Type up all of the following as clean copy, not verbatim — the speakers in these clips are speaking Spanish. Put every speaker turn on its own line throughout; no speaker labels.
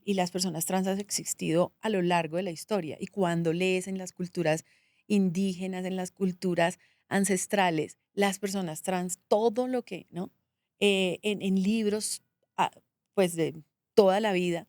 y las personas trans han existido a lo largo de la historia. Y cuando lees en las culturas indígenas, en las culturas ancestrales, las personas trans, todo lo que, ¿no? En libros, ah, pues de toda la vida.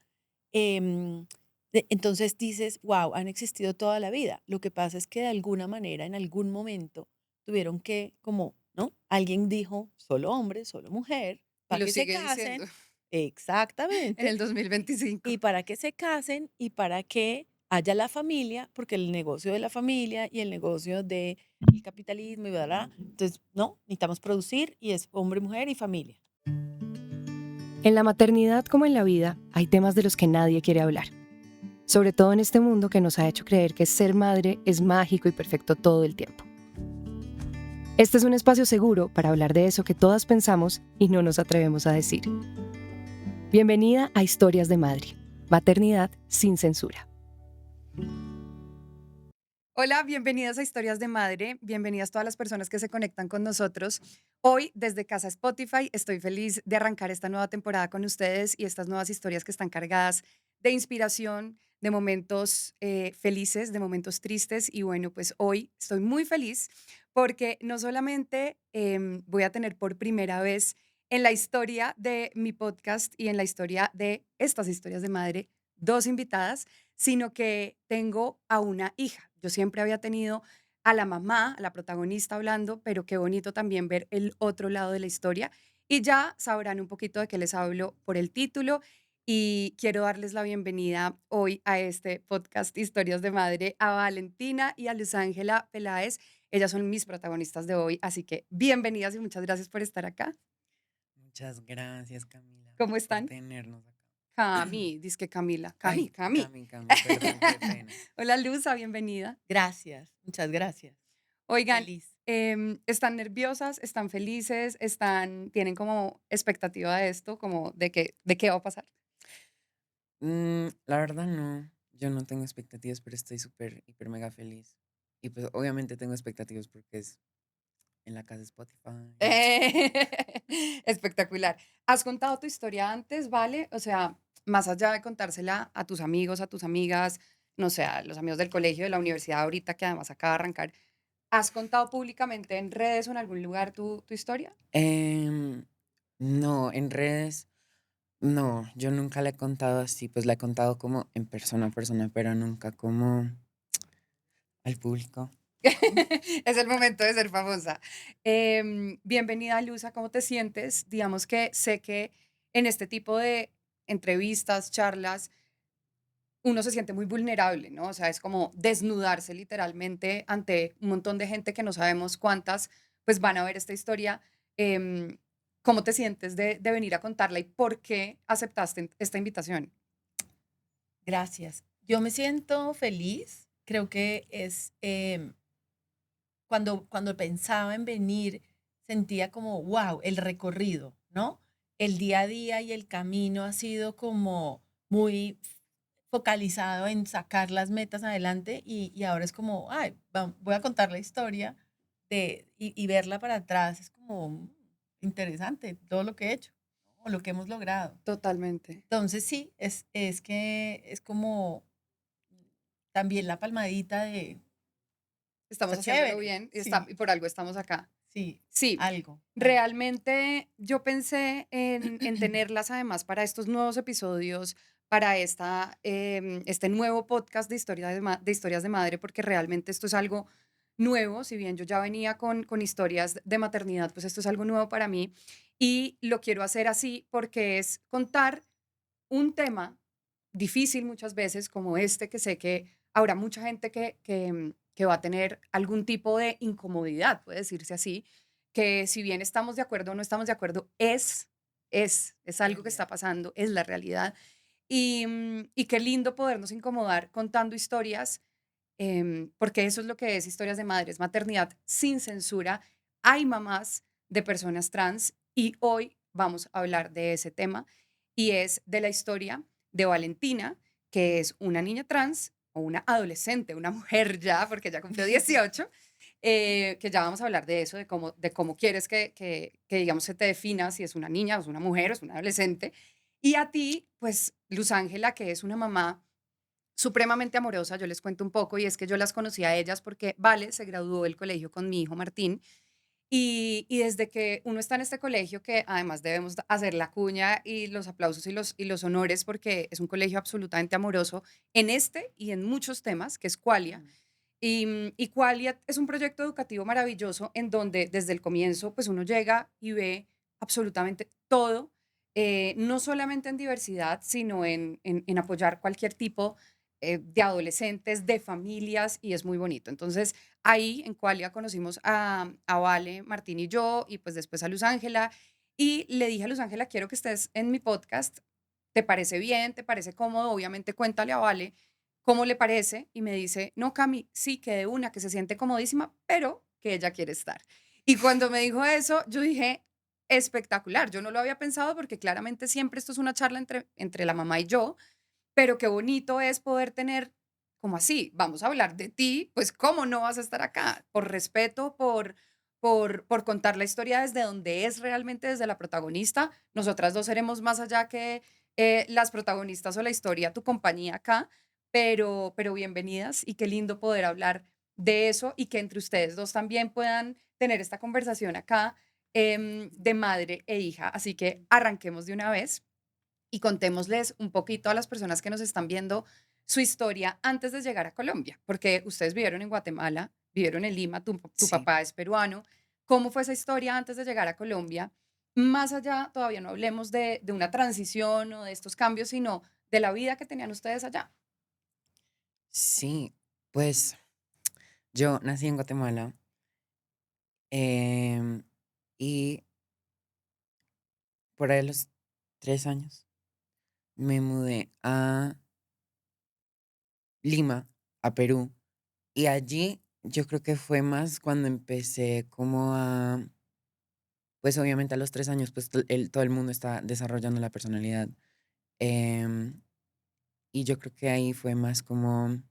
em, entonces dices, wow, han existido toda la vida. Lo que pasa es que de alguna manera, en algún momento, tuvieron que, como, ¿no? Alguien dijo, solo hombre, solo mujer,
Y
para
lo
que se
sigue diciendo
casen.
en
Exactamente.
el 2025.
Y para que se casen y para que haya la familia, porque el negocio de la familia y el negocio del capitalismo y bla, bla, bla. Entonces, no, necesitamos producir y es hombre, mujer y familia.
En la maternidad como en la vida, hay temas de los que nadie quiere hablar. Sobre todo en este mundo que nos ha hecho creer que ser madre es mágico y perfecto todo el tiempo. Este es un espacio seguro para hablar de eso que todas pensamos y no nos atrevemos a decir. Bienvenida a Historias de Madre, maternidad sin censura.
Hola, bienvenidas a Historias de Madre, bienvenidas todas las personas que se conectan con nosotros. Hoy, desde Casa Spotify, estoy feliz de arrancar esta nueva temporada con ustedes y estas nuevas historias que están cargadas de inspiración, de momentos felices, de momentos tristes. Y bueno, pues hoy estoy muy feliz porque no solamente voy a tener por primera vez en la historia de mi podcast y en la historia de estas historias de madre dos invitadas, sino que tengo a una hija. Yo siempre había tenido a la mamá, a la protagonista hablando, pero qué bonito también ver el otro lado de la historia. Y ya sabrán un poquito de qué les hablo por el título. Y quiero darles la bienvenida hoy a este podcast Historias de Madre a Valentina y a Luz Ángela Peláez. Ellas son mis protagonistas de hoy, así que bienvenidas y muchas gracias por estar acá.
Muchas gracias, Camila,
¿Cómo
por
están?
tenernos acá.
Cami, que Camila.
Ay,
Cami.
Cami, perdón, qué pena.
Hola, Luza, bienvenida.
Gracias, muchas gracias.
Oigan,
Feliz.
¿están nerviosas? ¿Están felices? ¿Tienen como expectativa de esto? Como de qué va a pasar?
La verdad no, yo no tengo expectativas, pero estoy súper, hiper, mega feliz. Y pues obviamente tengo expectativas porque es en la casa de Spotify.
Espectacular. ¿Has contado tu historia antes, vale? O sea, más allá de contársela a tus amigos, a tus amigas, no sé, a los amigos del colegio, de la universidad ahorita, que además acaba de arrancar, ¿has contado públicamente en redes o en algún lugar tu historia?
Em, no, en redes, no, yo nunca le he contado así, pues le he contado como en persona a persona, pero nunca como al público.
Es el momento de ser famosa. Bienvenida, Luza, ¿cómo te sientes? Digamos que sé que en este tipo de entrevistas, charlas, uno se siente muy vulnerable, ¿no? O sea, es como desnudarse literalmente ante un montón de gente que no sabemos cuántas, pues van a ver esta historia. Em, ¿Cómo te sientes de venir a contarla y por qué aceptaste esta invitación?
Gracias. Yo me siento feliz. Creo que cuando pensaba en venir, sentía como, wow, el recorrido, ¿no? El día a día y el camino ha sido como muy focalizado en sacar las metas adelante y ahora es como, ay, voy a contar la historia y verla para atrás. Es como interesante todo lo que he hecho o lo que hemos logrado.
Totalmente.
Entonces sí, es que es como también la palmadita de,
Estamos
está
haciéndolo
chévere,
bien
sí,
y por algo estamos acá.
sí,
Sí,
algo, algo.
realmente yo pensé en tenerlas además para estos nuevos episodios, para este nuevo podcast de, de historias de madre, porque realmente esto es algo nuevo, si bien yo ya venía con historias de maternidad, pues esto es algo nuevo para mí y lo quiero hacer así porque es contar un tema difícil muchas veces como este, que sé que habrá mucha gente que va a tener algún tipo de incomodidad, puede decirse así, que si bien estamos de acuerdo o no estamos de acuerdo, es algo que está
Realidad.
pasando, es la realidad. Y qué lindo podernos incomodar contando historias, porque eso es lo que es Historias de Madres, maternidad sin censura. Hay mamás de personas trans y hoy vamos a hablar de ese tema y es de la historia de Valentina, que es una niña trans o una adolescente, una mujer ya, porque ya cumplió 18, que ya vamos a hablar de eso, de cómo quieres que, digamos, se te defina si es una niña o es una mujer o es una adolescente. Y a ti, pues, Luz Ángela, que es una mamá supremamente amorosa, yo les cuento un poco, y es que yo las conocí a ellas porque Vale se graduó del colegio con mi hijo Martín, y desde que uno está en este colegio, que además debemos hacer la cuña y los aplausos y los honores, porque es un colegio absolutamente amoroso en este y en muchos temas, que es Qualia.
Mm.
Y Qualia es un proyecto educativo maravilloso en donde desde el comienzo, pues uno llega y ve absolutamente todo, no solamente en diversidad, sino en apoyar cualquier tipo de adolescentes, de familias, y es muy bonito. Entonces, ahí en Qualia conocimos a Vale, Martín y yo, y pues después a Luz Ángela, y le dije a Luz Ángela, quiero que estés en mi podcast, ¿te parece bien? ¿Te parece cómodo? Obviamente cuéntale a Vale cómo le parece, y me dice, no, Cami, sí, que de una, que se siente comodísima, pero que ella quiere estar. Y cuando me dijo eso, yo dije, espectacular, yo no lo había pensado porque claramente siempre esto es una charla entre la mamá y yo, pero qué bonito es poder tener, como así, vamos a hablar de ti, pues cómo no vas a estar acá, por respeto, por contar la historia desde donde es realmente, desde la protagonista. Nosotras dos seremos más allá que las protagonistas o la historia, tu compañía acá, pero bienvenidas y qué lindo poder hablar de eso y que entre ustedes dos también puedan tener esta conversación acá de madre e hija. Así que arranquemos de una vez y contémosles un poquito a las personas que nos están viendo su historia antes de llegar a Colombia, porque ustedes vivieron en Guatemala, vivieron en Lima, tu
Sí.
papá es peruano. ¿Cómo fue esa historia antes de llegar a Colombia? Más allá, todavía no hablemos de una transición o de estos cambios, sino de la vida que tenían ustedes allá.
Sí, pues yo nací en Guatemala, em, y por ahí a los 3 años me mudé a Lima, a Perú, y allí yo creo que fue más cuando empecé como a, pues obviamente a los 3 años, pues todo el mundo está desarrollando la personalidad. em, y yo creo que ahí fue más como,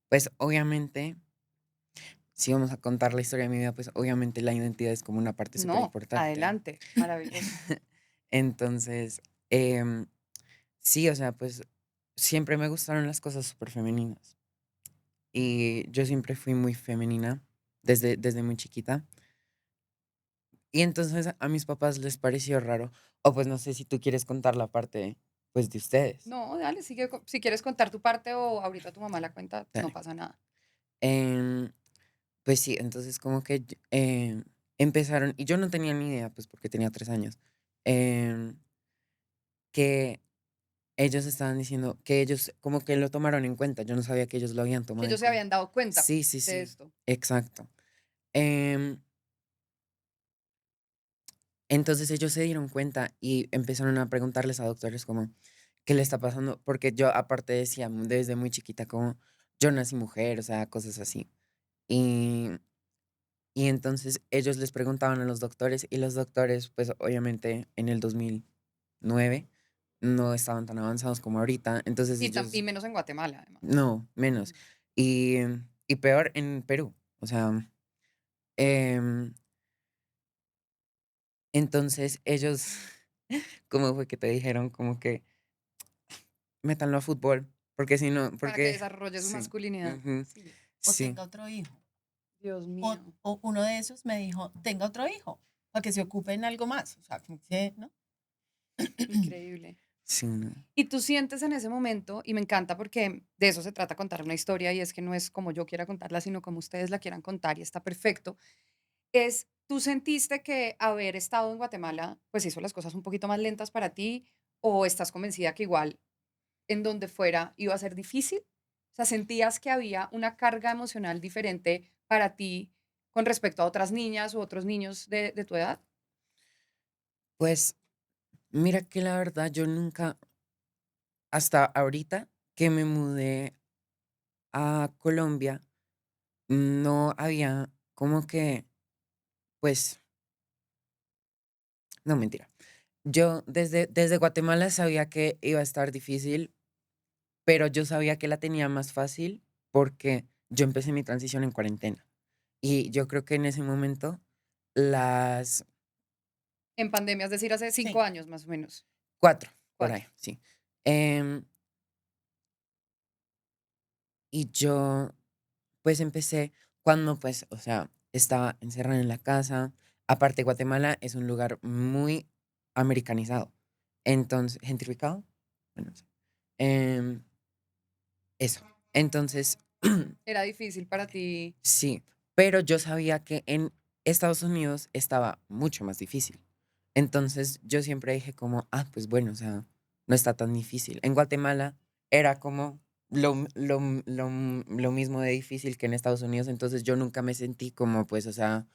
pues obviamente, si vamos a contar la historia de mi vida, pues obviamente la identidad es como una parte súper
No,
importante.
adelante, maravilloso.
Entonces, em, sí, o sea, pues siempre me gustaron las cosas súper femeninas. Y yo siempre fui muy femenina desde muy chiquita. Y entonces a mis papás les pareció raro. O pues no sé si tú quieres contar la parte, pues, de ustedes.
No, dale, sigue, si quieres contar tu parte o ahorita tu mamá la cuenta, no
Dale.
pasa nada.
Em, pues sí, entonces como que empezaron, y yo no tenía ni idea, pues porque tenía 3 años, em, que ellos estaban diciendo que ellos como que lo tomaron en cuenta. Yo no sabía que ellos lo habían
Que
tomado en
ellos se
cuenta.
habían dado cuenta
Sí, sí,
de
sí,
esto.
exacto. Em, entonces ellos se dieron cuenta y empezaron a preguntarles a doctores como, ¿qué le está pasando? Porque yo aparte decía desde muy chiquita como, yo nací mujer, o sea, cosas así. Y, y entonces ellos les preguntaban a los doctores, y los doctores, pues obviamente en el 2009 no estaban tan avanzados como ahorita. Entonces
Y
ellos,
menos en Guatemala, además.
no, menos.
Mm.
Y, y peor en Perú. O sea, em, entonces ellos, ¿cómo fue que te dijeron? Como que métanlo a fútbol, porque si no,
Para que
porque
desarrolle su
sí,
masculinidad.
ujú,
Sí. O
sí,
tenga otro hijo.
Dios mío,
O uno de esos me dijo, tenga otro hijo, para que se ocupe en algo más. O sea, como que, ¿no?
increíble.
sí, no,
Y tú sientes en ese momento, y me encanta porque de eso se trata contar una historia, y es que no es como yo quiera contarla, sino como ustedes la quieran contar, y está perfecto. Es, ¿tú sentiste que haber estado en Guatemala, pues hizo las cosas un poquito más lentas para ti, o estás convencida que igual en donde fuera iba a ser difícil? O sea, ¿sentías que había una carga emocional diferente para ti con respecto a otras niñas u otros niños de tu edad?
pues mira que la verdad yo nunca, hasta ahorita que me mudé a Colombia, no había como que, pues, no, mentira. Yo desde Guatemala sabía que iba a estar difícil, pero yo sabía que la tenía más fácil porque yo empecé mi transición en cuarentena. Y yo creo que en ese momento las
En pandemia, es decir, hace cinco
Sí.
años más o menos.
4, por
24.
ahí, sí. Em, y yo, pues empecé cuando, pues, o sea, estaba encerrada en la casa. Aparte, Guatemala es un lugar muy americanizado. Entonces, gentrificado. Bueno, sí. Em, eso. Entonces,
Era difícil para ti.
sí, pero yo sabía que en Estados Unidos estaba mucho más difícil. Entonces yo siempre dije como, ah, pues bueno, o sea, no está tan difícil. En Guatemala era como lo mismo de difícil que en Estados Unidos, entonces yo nunca me sentí como, pues, o sea,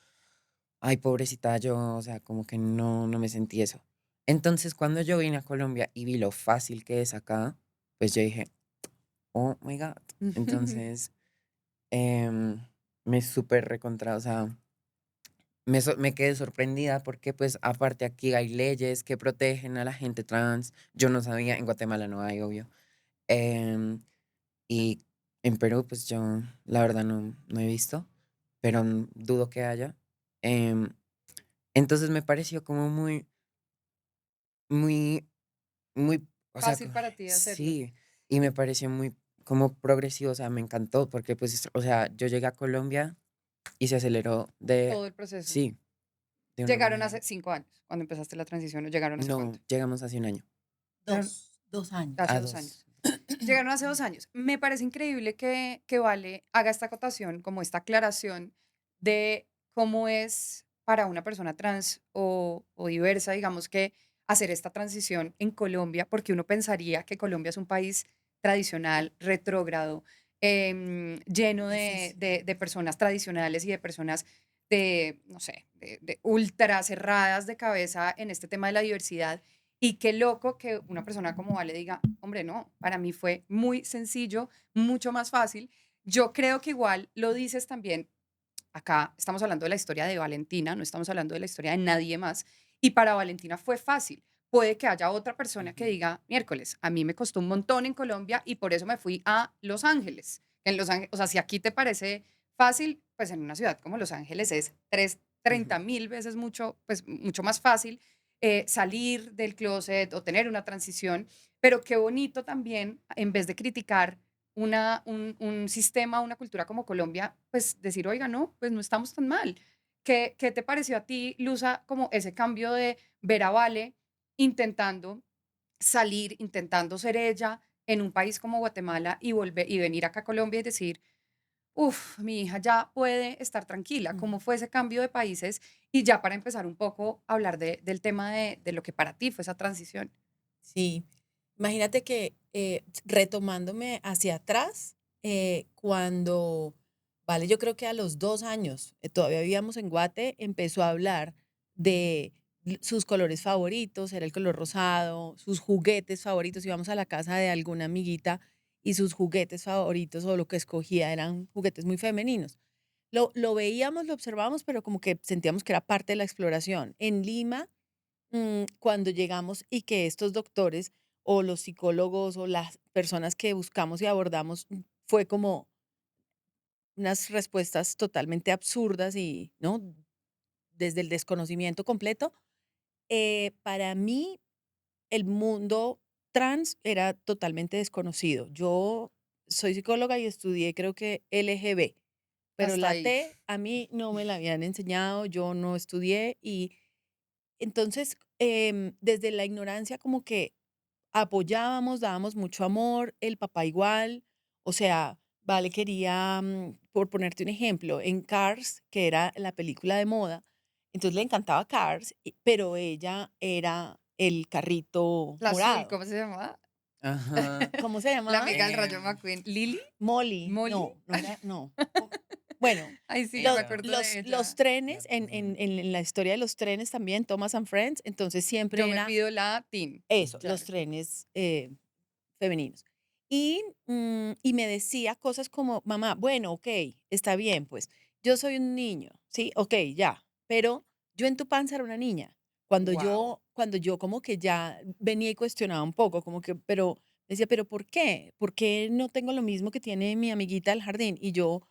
ay, pobrecita yo, o sea, como que no me sentí eso. Entonces cuando yo vine a Colombia y vi lo fácil que es acá, pues yo dije, oh my God. Entonces em, me súper recontra, o sea, me quedé sorprendida porque pues aparte aquí hay leyes que protegen a la gente trans. Yo no sabía, en Guatemala no hay, obvio. em, y en Perú pues yo la verdad no he visto, pero dudo que haya. Em, entonces me pareció como muy, muy, o sea,
Fácil para ti hacerlo.
sí, y me pareció muy como progresivo, o sea, me encantó porque pues, o sea, yo llegué a Colombia y se aceleró de
Todo el proceso.
sí, de una
Llegaron
manera
hace 5 años, cuando empezaste la transición, ¿o llegaron hace
no,
cuánto?
llegamos hace un año.
Llegaron
2 años.
hace
A
2 años.
2.
Llegaron hace 2 años. Me parece increíble que Vale haga esta acotación, como esta aclaración de cómo es para una persona trans o diversa, digamos, que hacer esta transición en Colombia, porque uno pensaría que Colombia es un país tradicional, retrógrado, lleno de,
Difícil.
de personas tradicionales y de personas de, no sé, de ultra cerradas de cabeza en este tema de la diversidad. Y qué loco que una persona como Vale diga, hombre, no, para mí fue muy sencillo, mucho más fácil. Yo creo que igual lo dices también, acá estamos hablando de la historia de Valentina, no estamos hablando de la historia de nadie más, y para Valentina fue fácil. Puede que haya otra persona que
Ujú.
diga, miércoles, a mí me costó un montón en Colombia y por eso me fui a Los Ángeles. En Los Ángeles, o sea, si aquí te parece fácil, pues en una ciudad como Los Ángeles es
Ujú.
30.000 veces mucho, pues mucho más fácil salir del closet o tener una transición, pero qué bonito también, en vez de criticar un sistema, una cultura como Colombia, pues decir, oiga, no, pues no estamos tan mal. ¿Qué te pareció a ti, Luza, como ese cambio de ver a Vale intentando salir, intentando ser ella en un país como Guatemala y volver y venir acá a Colombia y decir, uf, mi hija ya puede estar tranquila?
Mm.
¿Cómo fue ese cambio de países? Y ya para empezar un poco a hablar del tema de lo que para ti fue esa transición.
Sí, imagínate que retomándome hacia atrás, cuando, vale, yo creo que a los 2 años, todavía vivíamos en Guate, empezó a hablar de sus colores favoritos, era el color rosado, sus juguetes favoritos, íbamos a la casa de alguna amiguita y sus juguetes favoritos o lo que escogía eran juguetes muy femeninos. Lo veíamos, lo observábamos, pero como que sentíamos que era parte de la exploración. En Lima cuando llegamos y que estos doctores o los psicólogos o las personas que buscamos y abordamos fue como unas respuestas totalmente absurdas y, ¿no? Desde el desconocimiento completo. Para mí, el mundo trans era totalmente desconocido. Yo soy psicóloga y estudié, creo que LGB, pero
Hasta
la
ahí.
T a mí no me la habían enseñado, yo no estudié y entonces, desde la ignorancia como que apoyábamos, dábamos mucho amor, el papá igual, o sea, Vale quería, por ponerte un ejemplo, en Cars, que era la película de moda, entonces le encantaba Cars, pero ella era el carrito
La azul,
morado.
¿cómo se llamaba?
Ajá.
¿Cómo se
La
llamaba?
amiga del Rayo
em,
McQueen. ¿Lily?
Molly,
¿Molly?
no, no era, no. Bueno,
Ay, sí, yo me
los,
ella,
acuerdo de
los
ella.
trenes,
la
en la historia de los trenes también, Thomas and Friends, entonces
Yo
siempre
me
era
pido la Teen.
eso,
Ya
los
recuerdo.
trenes femeninos. Y me decía cosas como, mamá, bueno, ok, está bien, pues yo soy un niño, ¿sí? Ok, ya, pero yo en tu panza era una niña.
Wow.
Cuando yo como que ya venía y cuestionaba un poco, como que, pero decía, pero ¿por qué? ¿Por qué no tengo lo mismo que tiene mi amiguita del jardín? Y yo,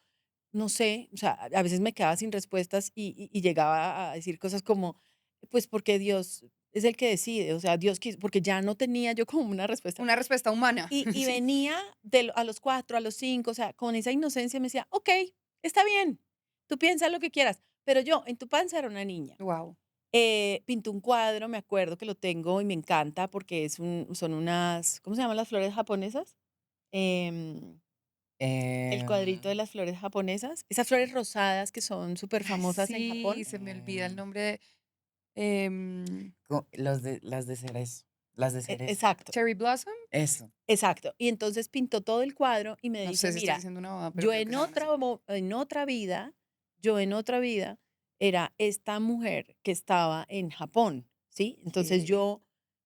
no sé, o sea, a veces me quedaba sin respuestas y llegaba a decir cosas como, pues porque Dios es el que decide, o sea, Dios quiso, porque ya no tenía yo como una respuesta.
Una respuesta humana.
Y
Sí.
venía a los 4, a los 5, o sea, con esa inocencia me decía, ok, está bien, tú piensa lo que quieras, pero yo en tu panza era una niña.
Wow.
Pintó un cuadro, me acuerdo que lo tengo y me encanta porque son unas, ¿cómo se llaman las flores japonesas? Em, el cuadrito de
Em,
las flores japonesas, esas flores rosadas que son súper
Ay,
famosas en
sí,
Japón.
se me olvida el
em,
nombre de em,
las de cerezo, las de cerezo.
Exacto,
Cherry Blossom.
Eso.
exacto. Y entonces pintó todo el cuadro y me
No
dice,
sé si estoy
mira,
diciendo una boda, pero
yo
creo que se llaman así.
en otra vida, yo en otra vida era esta mujer que estaba en Japón, ¿sí? Entonces
¿Qué?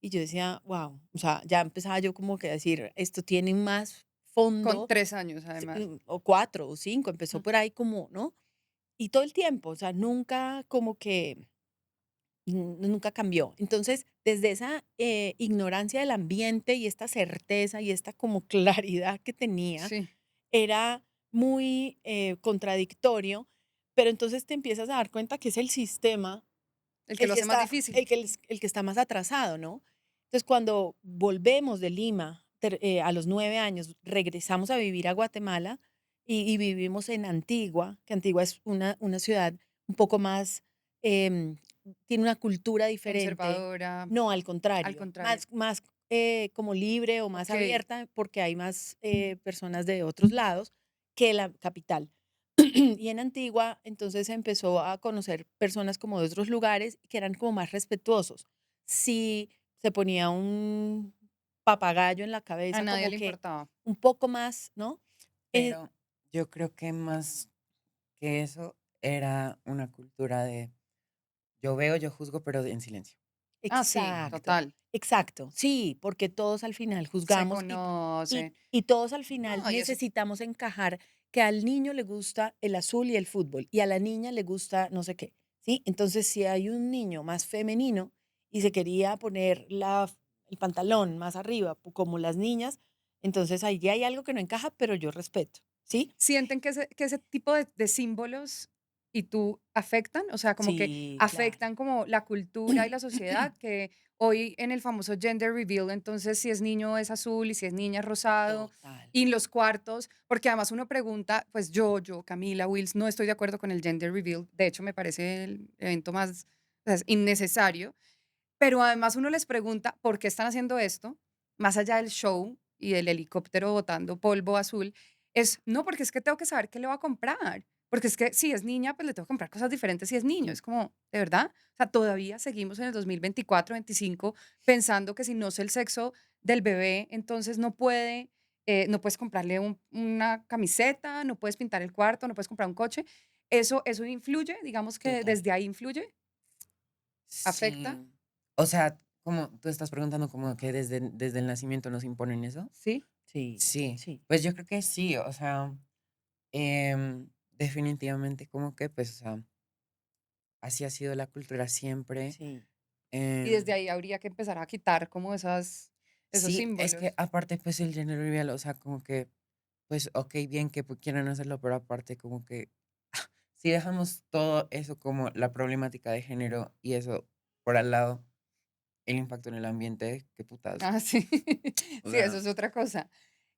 y yo decía, wow, o sea, ya empezaba yo como que a decir, esto tiene más
Con
fondo,
3 años, además.
o 4 o 5, empezó
Mm.
por ahí como, ¿no? Y todo el tiempo, o sea, nunca como que nunca cambió. Entonces, desde esa ignorancia del ambiente y esta certeza y esta como claridad que tenía,
Sí,
era muy contradictorio, pero entonces te empiezas a dar cuenta que es el sistema
el que lo hace más difícil.
el que está más atrasado, ¿no? Entonces, cuando volvemos de Lima a los 9 años, regresamos a vivir a Guatemala y vivimos en Antigua, que Antigua es una ciudad un poco más, em, tiene una cultura diferente.
Conservadora,
No, al
al
contrario,
contrario.
más como libre o más
Okey.
abierta, porque hay más personas de otros lados que la capital. Y en Antigua, entonces empezó a conocer personas como de otros lugares que eran como más respetuosos. Si se ponía un papagayo en la
A
cabeza,
nadie
como
le
que
importaba.
un poco más, ¿no? Eh,
Pero yo creo que más que eso era una cultura de yo veo, yo juzgo, pero en silencio.
Ah, sí,
exacto,
total.
exacto. Sí, porque todos al final
Se
juzgamos
conoce.
y todos al final
No, y eso
necesitamos encajar que al niño le gusta el azul y el fútbol y a la niña le gusta no sé qué, ¿sí? Entonces, si hay un niño más femenino y se quería poner el pantalón más arriba, como las niñas, entonces ahí ya hay algo que no encaja, pero yo respeto, ¿sí?
¿sienten que ese tipo de símbolos y tú afectan? O sea, como que
Sí, claro.
afectan como la cultura y la sociedad, que hoy en el famoso gender reveal, entonces, si es niño es azul y si es niña es rosado,
Total.
y en los cuartos, porque además uno pregunta, pues yo, Camila Wills, no estoy de acuerdo con el gender reveal, de hecho, me parece el evento más, o sea, es innecesario, pero además uno les pregunta por qué están haciendo esto, más allá del show y del helicóptero botando polvo azul, es, no, porque es que tengo que saber qué le voy a comprar. Porque es que si es niña, pues le tengo que comprar cosas diferentes si es niño. Es como, ¿de verdad? O sea, todavía seguimos en el 2024, 25, pensando que si no sé el sexo del bebé, entonces no puede, no puedes comprarle una camiseta, no puedes pintar el cuarto, no puedes comprar un coche. Eso influye, digamos que
Total.
desde ahí influye,
Sí.
afecta,
O sea, como tú estás preguntando como que desde el nacimiento nos imponen eso.
¿sí?
Sí,
Sí,
sí,
pues yo creo que sí, o sea, definitivamente como que, pues, o sea, así ha sido la cultura siempre.
sí.
Y desde
em,
ahí habría que empezar a quitar como esos
sí, es que
símbolos.
aparte, pues, el gender reveal, o sea, como que, pues, ok, bien que quieran hacerlo, pero aparte como que si dejamos todo eso como la problemática de género y eso por al lado, el impacto en el ambiente, qué putas.
Ah, sí.
O
Sí, eso
sea,
es otra cosa.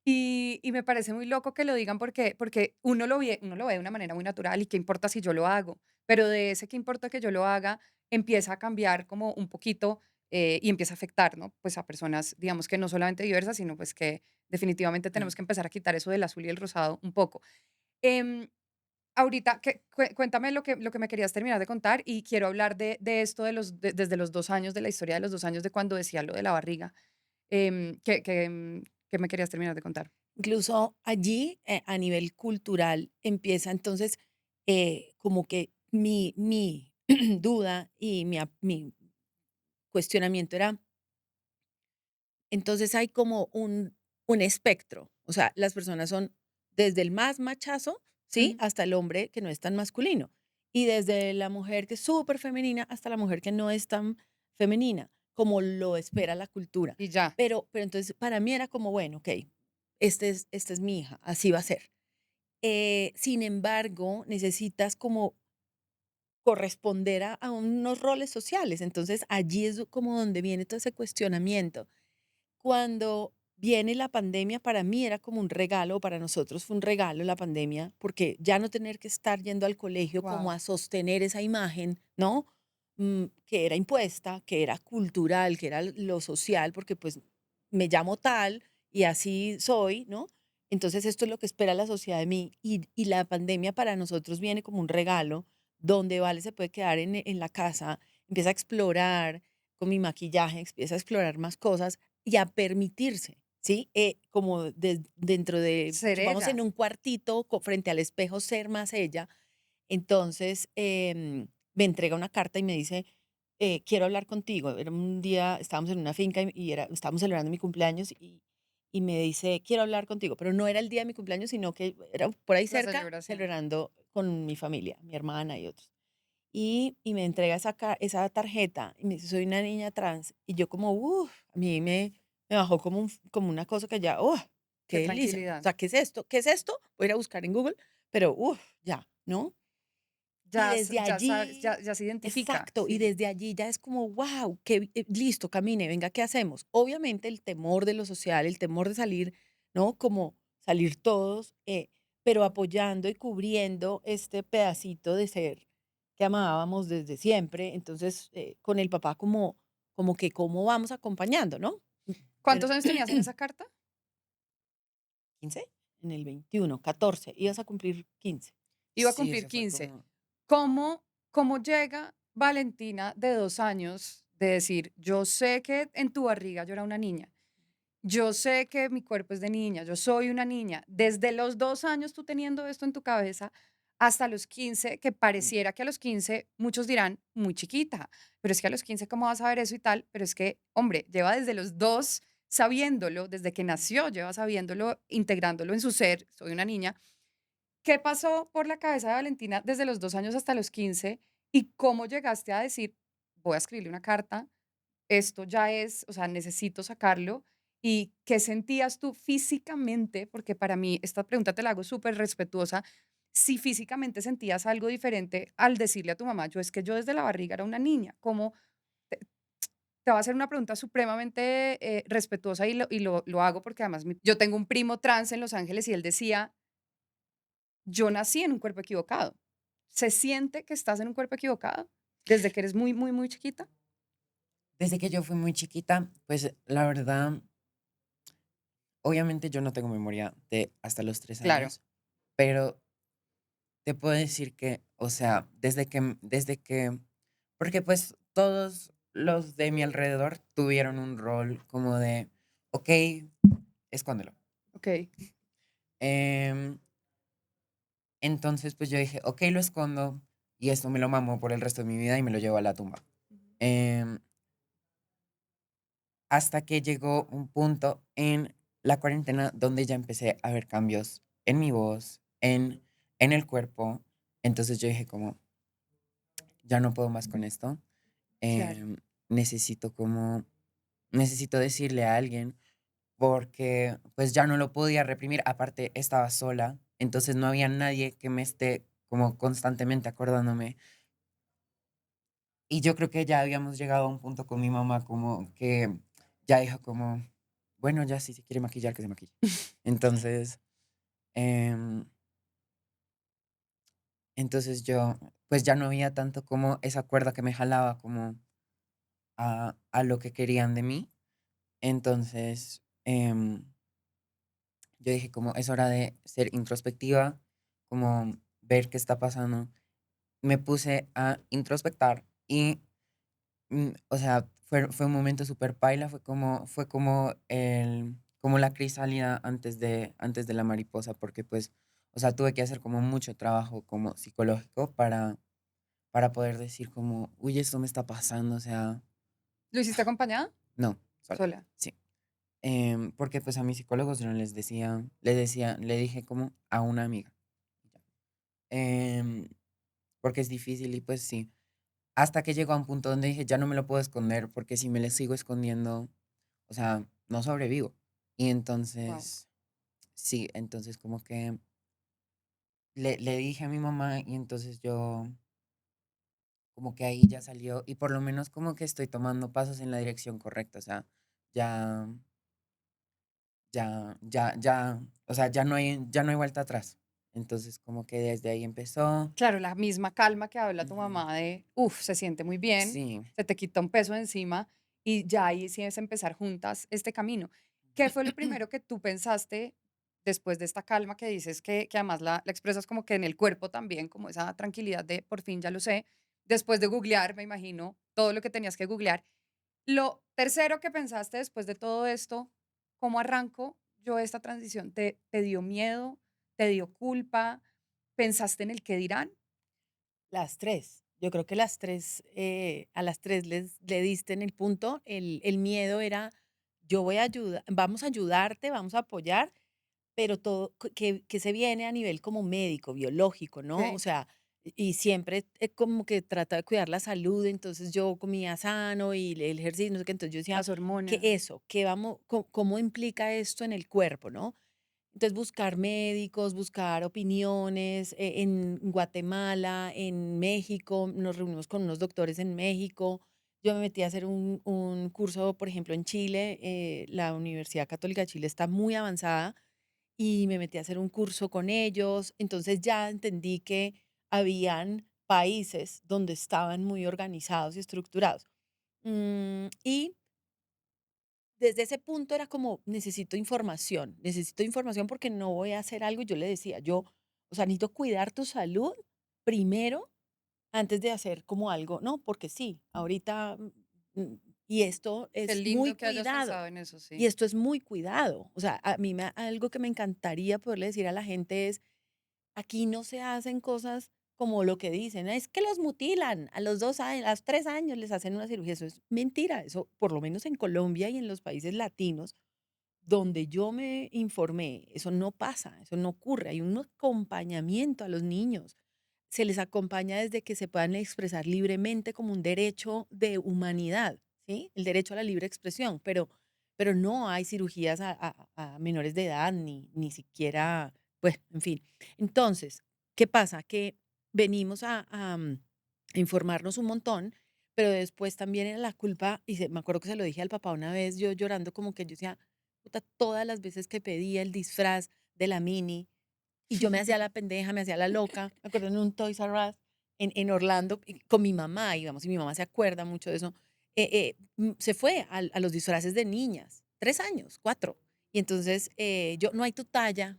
Y me parece muy loco que lo digan porque uno lo ve de una manera muy natural y qué importa si yo lo hago, pero de ese qué importa que yo lo haga, empieza a cambiar como un poquito y empieza a afectar, ¿no? Pues a personas, digamos que no solamente diversas, sino pues que definitivamente
mm,
tenemos que empezar a quitar eso del azul y el rosado un poco. Em, Ahorita, cuéntame lo que me querías terminar de contar y quiero hablar de esto desde los 2 años, de la historia de los 2 años de cuando decía lo de la barriga, que me querías terminar de contar.
Incluso allí, a nivel cultural, empieza entonces como que mi duda y mi cuestionamiento era, entonces hay como un espectro, o sea, las personas son desde el más machazo, ¿sí?
Ujú.
Hasta el hombre que no es tan masculino. Y desde la mujer que es súper femenina hasta la mujer que no es tan femenina, como lo espera la cultura.
Y ya.
Pero entonces para mí era como, bueno, ok, esta es mi hija, así va a ser. Sin embargo, necesitas como corresponder a unos roles sociales. Entonces, allí es como donde viene todo ese cuestionamiento. Cuando viene la pandemia, para mí era como un regalo, para nosotros fue un regalo la pandemia, porque ya no tener que estar yendo al colegio como
Wow.
a sostener esa imagen, ¿no? Que era impuesta, que era cultural, que era lo social, porque pues me llamo tal y así soy, ¿no? Entonces esto es lo que espera la sociedad de mí y la pandemia para nosotros viene como un regalo donde Vale se puede quedar en la casa, empieza a explorar con mi maquillaje, empieza a explorar más cosas y a permitirse, ¿sí? Como dentro de,
Ser
supongamos en
ella.
un cuartito frente al espejo, ser más ella. Entonces me entrega una carta y me dice, quiero hablar contigo. Era un día, estábamos en una finca estábamos celebrando mi cumpleaños y me dice, quiero hablar contigo, pero no era el día de mi cumpleaños, sino que era por ahí
La
cerca
celebración.
celebrando con mi familia, mi hermana y otros. Y me entrega esa tarjeta y me dice, soy una niña trans. Y yo como, uff, a mí me bajó como, como una cosa que ya, oh,
Qué
qué delicia. O
tranquilidad.
sea, ¿qué es esto? ¿Qué es esto? Voy a ir a buscar en Google, pero uff, ya, ¿no? Y desde
Ya sabes,
allí,
ya se identifica.
exacto, y
Sí.
desde allí ya es como, wow, que listo, camine, venga, ¿qué hacemos? Obviamente el temor de lo social, el temor de salir, ¿no? Como salir todos, pero apoyando y cubriendo este pedacito de ser que amábamos desde siempre. Entonces, con el papá como que cómo vamos acompañando, ¿no? Pero
¿Cuántos años tenías en esa carta?
15 en el 21 14 ibas a cumplir 15.
Iba a
Sí,
cumplir
eso fue
15.
como
¿Cómo llega Valentina de 2 años de decir, yo sé que en tu barriga yo era una niña, yo sé que mi cuerpo es de niña, yo soy una niña, desde los 2 años tú teniendo esto en tu cabeza hasta los 15, que
mm,
pareciera que a los 15 muchos dirán, muy chiquita, pero es que a los 15 ¿cómo vas a ver eso y tal? Pero es que, hombre, lleva desde los 2 sabiéndolo, desde que nació, lleva sabiéndolo, integrándolo en su ser, soy una niña. ¿Qué pasó por la cabeza de Valentina desde los 2 años hasta los 15 y cómo llegaste a decir, voy a escribirle una carta, esto ya es, o sea, necesito sacarlo? ¿Y qué sentías tú físicamente? Porque para mí, esta pregunta te la hago súper respetuosa. Si físicamente sentías algo diferente al decirle a tu mamá, yo es que yo desde la barriga era una niña, ¿cómo? Te, te voy a hacer una pregunta supremamente respetuosa y lo hago porque además yo tengo un primo trans en Los Ángeles y él decía, yo nací en un cuerpo equivocado. ¿Se siente que estás en un cuerpo equivocado desde que eres muy, muy, muy chiquita?
desde que yo fui muy chiquita, pues la verdad, obviamente yo no tengo memoria de hasta los tres
Claro.
años, pero te puedo decir que, o sea, porque pues todos los de mi alrededor tuvieron un rol como de, ok, escóndelo.
Ok,
Em, entonces pues yo dije, ok, lo escondo y esto me lo mamo por el resto de mi vida y me lo llevo a la tumba. Em, Hasta que llegó un punto en la cuarentena donde ya empecé a ver cambios en mi voz, en el cuerpo. Entonces yo dije como, ya no puedo más con esto.
claro.
em, necesito como, necesito decirle a alguien porque pues ya no lo podía reprimir. Aparte estaba sola, entonces no había nadie que me esté como constantemente acordándome. Y yo creo que ya habíamos llegado a un punto con mi mamá como que ya dijo como, bueno, ya si se quiere maquillar, que se maquille. Entonces, em, entonces yo, pues ya no había tanto como esa cuerda que me jalaba como a lo que querían de mí. Entonces, yo dije como es hora de ser introspectiva, como ver qué está pasando. Me puse a introspectar y o sea, fue un momento súper paila, fue como como la crisálida antes de la mariposa, porque pues, o sea, tuve que hacer como mucho trabajo como psicológico para poder decir como, uy, esto me está pasando, o sea,
¿Lo hiciste acompañada?
no, sola,
Sola.
sí. Porque pues a mis psicólogos yo no le dije como a una amiga, ya. Em, porque es difícil y pues sí. Hasta que llegó a un punto donde dije, ya no me lo puedo esconder, porque si me lo sigo escondiendo, o sea, no sobrevivo. Y
Wow.
entonces, sí, entonces como que le dije a mi mamá y entonces yo, como que ahí ya salió y por lo menos como que estoy tomando pasos en la dirección correcta, o sea, ya, o sea, ya no hay vuelta atrás. Entonces, como que desde ahí empezó.
Claro, la misma calma que habla tu
Ujú.
mamá de, uff, se siente muy bien,
Sí.
se te quita un peso de encima y ya ahí sí es empezar juntas este camino. ¿Qué fue lo primero que tú pensaste después de esta calma que dices que además la expresas como que en el cuerpo también, como esa tranquilidad de por fin ya lo sé, después de googlear, me imagino, todo lo que tenías que googlear? Lo tercero que pensaste después de todo esto, ¿cómo arranco yo esta transición? ¿Te dio miedo? ¿Te dio culpa? ¿Pensaste en el qué dirán?
Las 3. Yo creo que las 3, a las 3 le diste en el punto. El miedo era, yo voy a ayudar, vamos a ayudarte, vamos a apoyar, pero todo que se viene a nivel como médico, biológico, ¿no? O
Okey,
sea, y siempre como que trata de cuidar la salud, entonces yo comía sano y el ejercicio, no sé qué, entonces yo decía,
las
¿qué
hormonas.
eso? ¿Qué vamos, cómo implica esto en el cuerpo, no? Entonces, buscar médicos, buscar opiniones, en Guatemala, en México, nos reunimos con unos doctores en México. Yo me metí a hacer un curso, por ejemplo, en Chile, la Universidad Católica de Chile está muy avanzada y me metí a hacer un curso con ellos. Entonces ya entendí que habían países donde estaban muy organizados y estructurados. Y desde ese punto era como, necesito información porque no voy a hacer algo. Y yo le decía, yo, o sea, necesito cuidar tu salud primero antes de hacer como algo, no, porque sí, ahorita, y esto
Qué
es muy
lindo que hayas
cuidado,
pensado en eso,
y
sí.
esto es muy cuidado. O sea, a mí algo que me encantaría poderle decir a la gente es, aquí no se hacen cosas como lo que dicen, es que los mutilan a los 2 años, a los 3 años les hacen una cirugía. Eso es mentira. Eso, por lo menos en Colombia y en los países latinos, donde yo me informé, eso no pasa, eso no ocurre. Hay un acompañamiento a los niños. Se les acompaña desde que se puedan expresar libremente como un derecho de humanidad, ¿sí? El derecho a la libre expresión, pero no hay cirugías a menores de edad, ni siquiera, pues, en fin. Entonces, ¿qué pasa? Que venimos a informarnos un montón, pero después también era la culpa, y me acuerdo que se lo dije al papá una vez, yo llorando, como que yo decía, puta, todas las veces que pedía el disfraz de la Mini, y yo me hacía la pendeja, me hacía la loca. Me acuerdo en un Toys R Us en Orlando con mi mamá, íbamos, y mi mamá se acuerda mucho de eso. Se fue a los disfraces de niñas, 3 años, 4. Y entonces yo, no hay tu talla,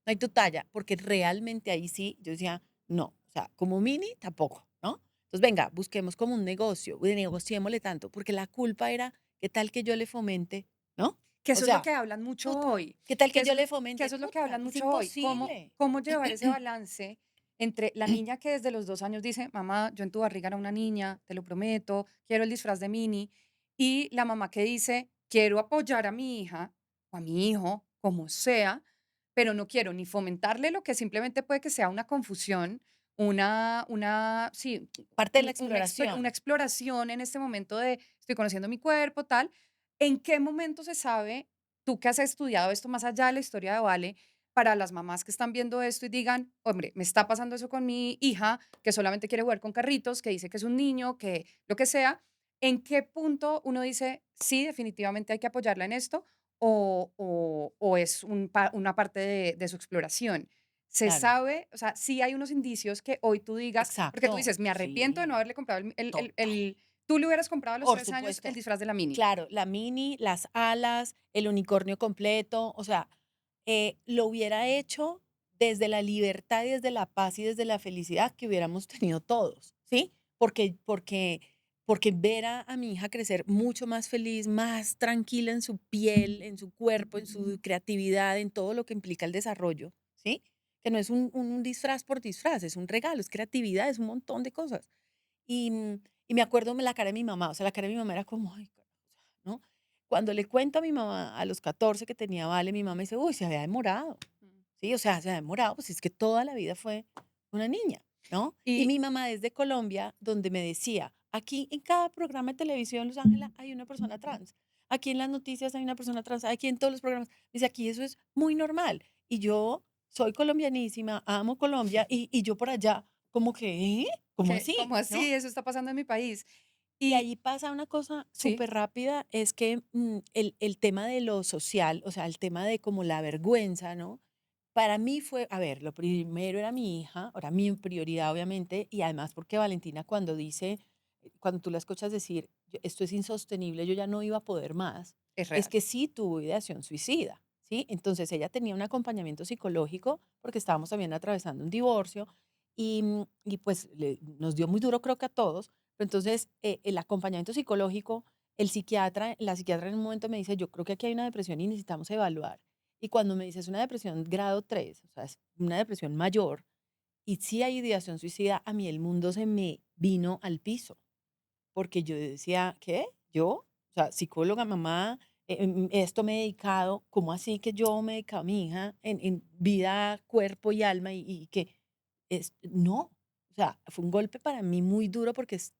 no hay tu talla, porque realmente ahí sí, yo decía, no, o sea, como Mini tampoco, ¿no? Entonces, venga, busquemos como un negocio, negociémosle tanto, porque la culpa era, ¿qué tal que yo le fomente, ¿no?
Que
O
eso es lo
sea,
que hablan mucho
puta,
hoy,
¿qué tal
que
que yo
eso
le
que
fomente?
eso es lo que
Puta,
hablan
es
mucho hoy,
imposible.
cómo llevar ese balance entre la niña que desde los 2 años dice: "Mamá, yo en tu barriga era una niña, te lo prometo, quiero el disfraz de Minnie", y la mamá que dice: "Quiero apoyar a mi hija o a mi hijo, como sea, pero no quiero ni fomentarle lo que simplemente puede que sea una confusión, sí,
Parte de la
una
exploración.
exploración en este momento de estoy conociendo mi cuerpo, tal". ¿En qué momento se sabe, tú que has estudiado esto más allá de la historia de Vale, para las mamás que están viendo esto y digan, hombre, me está pasando eso con mi hija, que solamente quiere jugar con carritos, que dice que es un niño, que lo que sea? ¿En qué punto uno dice, sí, definitivamente hay que apoyarla en esto? ¿O es una parte de su exploración? Se
Claro,
sabe, o sea, sí hay unos indicios que hoy tú digas, porque tú
exacto.
dices, me arrepiento de no
Sí,
haberle comprado
total.
tú le hubieras comprado a los
Por
3 años el
supuesto.
disfraz de la Mini.
Claro, la Mini, las alas, el unicornio completo, o sea, lo hubiera hecho desde la libertad y desde la paz y desde la felicidad que hubiéramos tenido todos, ¿sí? Porque ver a mi hija crecer mucho más feliz, más tranquila en su piel, en su cuerpo, en su creatividad, en todo lo que implica el desarrollo, ¿sí? Que no es un disfraz por disfraz, es un regalo, es creatividad, es un montón de cosas. Y me acuerdo la cara de mi mamá, o sea, la cara de mi mamá era como, ay, carajo, ¿no? Cuando le cuento a mi mamá a los 14 que tenía Vale, mi mamá dice, uy, se había demorado,
Mm.
¿sí? O sea, se había demorado, pues es que toda la vida fue una niña, ¿no? Y
Y
mi mamá desde Colombia, donde me decía, aquí en cada programa de televisión, Los Ángeles, hay una persona trans. Aquí en las noticias hay una persona trans, aquí en todos los programas. Dice, aquí eso es muy normal. Y yo soy colombianísima, amo Colombia, y yo por allá, como que, ¿eh? ¿cómo
¿Cómo
así? ¿No?
así? Eso está pasando en mi país.
Y
Y
ahí pasa una cosa
sí,
súper rápida, es que el tema de lo social, o sea, el tema de como la vergüenza, ¿no? Para mí fue, a ver, lo primero era mi hija, era mi prioridad, obviamente, y además porque Valentina cuando dice, cuando tú la escuchas decir, Esto es insostenible, yo ya no iba a poder más",
es
es
real.
que sí tuvo ideación suicida, ¿sí? Entonces ella tenía un acompañamiento psicológico porque estábamos también atravesando un divorcio y pues nos dio muy duro, creo que a todos, pero entonces el acompañamiento psicológico, la psiquiatra en un momento me dice, yo creo que aquí hay una depresión y necesitamos evaluar. Y cuando me dices una depresión grado 3, o sea, es una depresión mayor, y sí hay ideación suicida, a mí el mundo se me vino al piso, porque yo decía, ¿qué? ¿Yo? O sea, psicóloga, mamá, esto me he dedicado, ¿cómo así que yo me he dedicado a mi hija en vida, cuerpo y alma? Y que no, o sea, fue un golpe para mí muy duro porque es,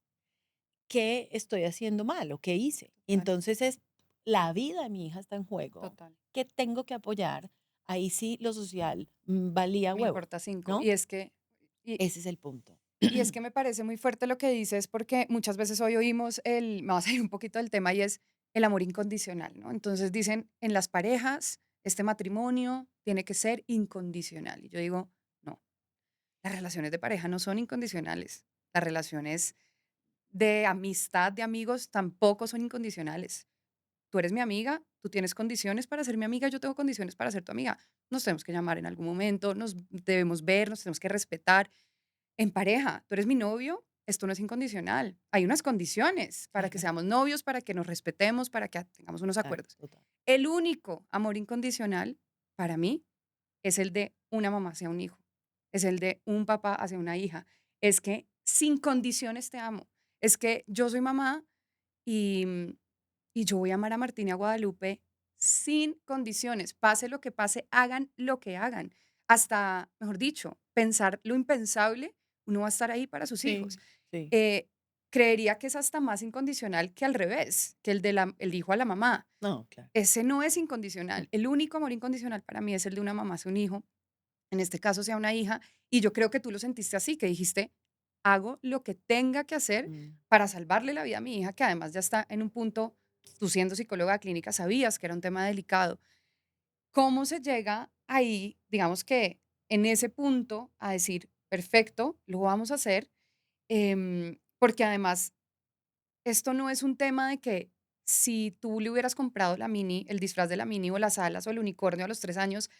¿qué estoy haciendo mal o qué hice? Y
Total,
entonces es, la vida de mi hija está en juego,
total.
que tengo que apoyar, ahí sí lo social valía
Me
huevo,
importa 5.
¿no?
Y,
Ese es el punto.
y es que me parece muy fuerte lo que dices porque muchas veces hoy oímos me va a salir un poquito del tema y es el amor incondicional, ¿no? Entonces dicen en las parejas, este matrimonio tiene que ser incondicional. Y yo digo, no, las relaciones de pareja no son incondicionales. Las relaciones de amistad, de amigos, tampoco son incondicionales. Tú eres mi amiga, tú tienes condiciones para ser mi amiga, yo tengo condiciones para ser tu amiga. Nos tenemos que llamar en algún momento, nos debemos ver, nos tenemos que respetar. En pareja, tú eres mi novio, esto no es incondicional. Hay unas condiciones para que
Claro,
seamos novios, para que nos respetemos, para que tengamos unos
claro,
acuerdos.
total.
El único amor incondicional para mí es el de una mamá hacia un hijo, es el de un papá hacia una hija. Es que sin condiciones te amo. Es que yo soy mamá y, y yo voy a amar a Martín y a Guadalupe sin condiciones. Pase lo que pase, hagan lo que hagan. Hasta, mejor dicho, pensar lo impensable, uno va a estar ahí para sus hijos.
Sí, sí.
Eh, Creería que es hasta más incondicional que al revés, que el de el hijo a la mamá.
No, claro.
Ese no es incondicional. El único amor incondicional para mí es el de una mamá hacia un hijo, en este caso sea una hija, y yo creo que tú lo sentiste así, que dijiste, hago lo que tenga que hacer
Mm.
para salvarle la vida a mi hija, que además ya está en un punto, tú siendo psicóloga clínica sabías que era un tema delicado. ¿Cómo se llega ahí, digamos que en ese punto, a decir, perfecto, lo vamos a hacer? Porque además esto no es un tema de que si tú le hubieras comprado la mini, el disfraz de la mini o las alas o el unicornio a los 3 años,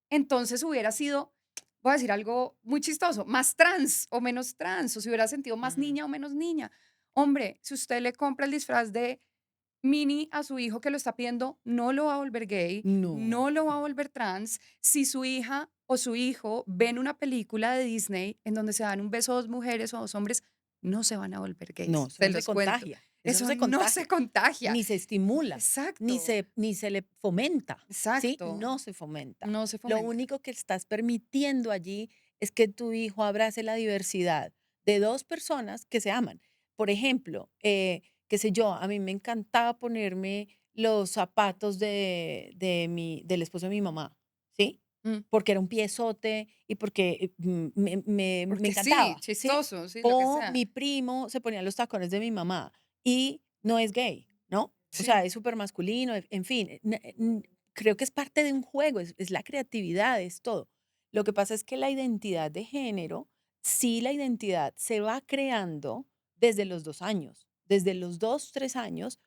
entonces hubiera sido, voy a decir algo muy chistoso, más trans o menos trans, o se hubiera sentido más
Ujú.
niña o menos niña. Hombre, si usted le compra el disfraz de Mini a su hijo que lo está pidiendo, no lo va a volver gay,
No,
no lo va a volver trans. Si su hija o su hijo ven una película de Disney en donde se dan un beso a dos mujeres o a dos hombres, no se van a volver
no,
gays,
eso
se
no se
los cuento.
contagia, eso no
Eso
se
no se
contagia,
contagia.
ni se estimula,
Exacto,
ni se le fomenta, ¿sí?
exacto.
No se fomenta.
No se
Lo
fomenta.
único que estás permitiendo allí es que tu hijo abrace la diversidad de dos personas que se aman. Por ejemplo, qué sé yo, a mí me encantaba ponerme los zapatos del esposo de mi mamá, ¿sí?
Mm,
Porque era un piezote y porque me
Porque sí,
encantaba, ¿sí?
chistoso, sí, lo que
O
sea.
mi primo se ponía los tacones de mi mamá y no es gay, ¿no? O sea,
Sí.
es súper masculino, en fin, creo que es parte de un juego, es la creatividad, es todo. Lo que pasa es que la identidad de género, sí la identidad se va creando desde los 2 años. Desde los 2, 3 años,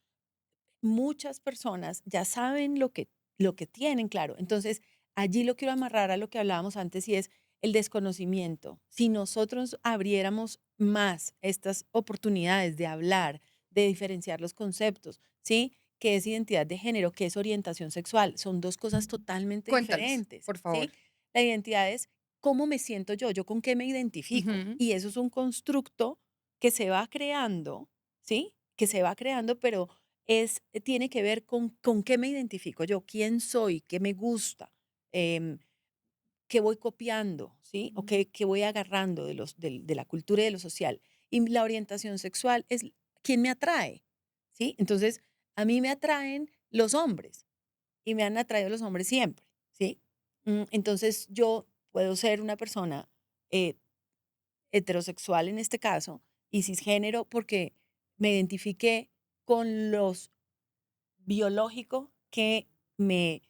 muchas personas ya saben lo que tienen, claro. Entonces, allí lo quiero amarrar a lo que hablábamos antes y es el desconocimiento. Si nosotros abriéramos más estas oportunidades de hablar, de diferenciar los conceptos, ¿sí? ¿Qué es identidad de género? ¿Qué es orientación sexual? Son dos cosas totalmente
Cuéntanos,
diferentes,
por favor.
¿sí? La identidad es cómo me siento yo con qué me identifico.
Ujú.
Y eso es un constructo que se va creando, ¿sí? Que se va creando, pero tiene que ver con qué me identifico yo, quién soy, qué me gusta, em, qué voy copiando, ¿sí? O qué voy agarrando de la cultura y de lo social. Y la orientación sexual es quién me atrae, ¿sí? Entonces, a mí me atraen los hombres y me han atraído los hombres siempre, ¿sí? Entonces, yo puedo ser una persona eh, heterosexual en este caso y cisgénero porque me identifiqué con los biológico que me,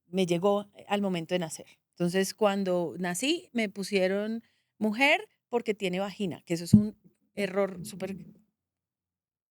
me llegó al momento de nacer. Entonces, cuando nací, me pusieron mujer porque tiene vagina, que eso es un error súper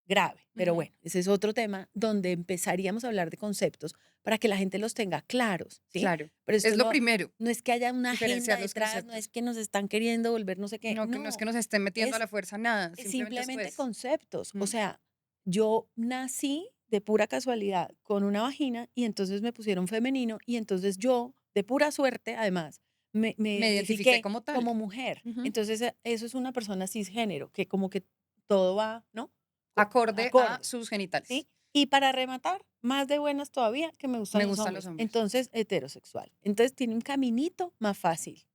grave. Pero
Ujú.
bueno, ese es otro tema donde empezaríamos a hablar de conceptos para que la gente los tenga claros, ¿sí?
Claro,
Pero
es
esto
lo
no,
primero,
no es que haya una agenda
diferenciar los
detrás, no es
conceptos.
que nos están queriendo volver no sé qué,
No, que no es que
no,
nos estén metiendo a
es
la fuerza nada,
es
simplemente esto
simplemente
es.
conceptos. O
Mm.
sea, yo nací de pura casualidad con una vagina y entonces me pusieron femenino y entonces yo, de pura suerte, además, me
Me identifiqué
identifiqué
como tal.
como mujer.
Ujú.
Entonces, eso es una persona cisgénero, que como que todo va, ¿no?
Acorde a
Acorde,
sus genitales.
¿sí? Y para rematar, más de buenas todavía, que me gustan
Me
los
gustan los
hombres.
hombres.
Entonces, heterosexual. Entonces, tiene un caminito más fácil,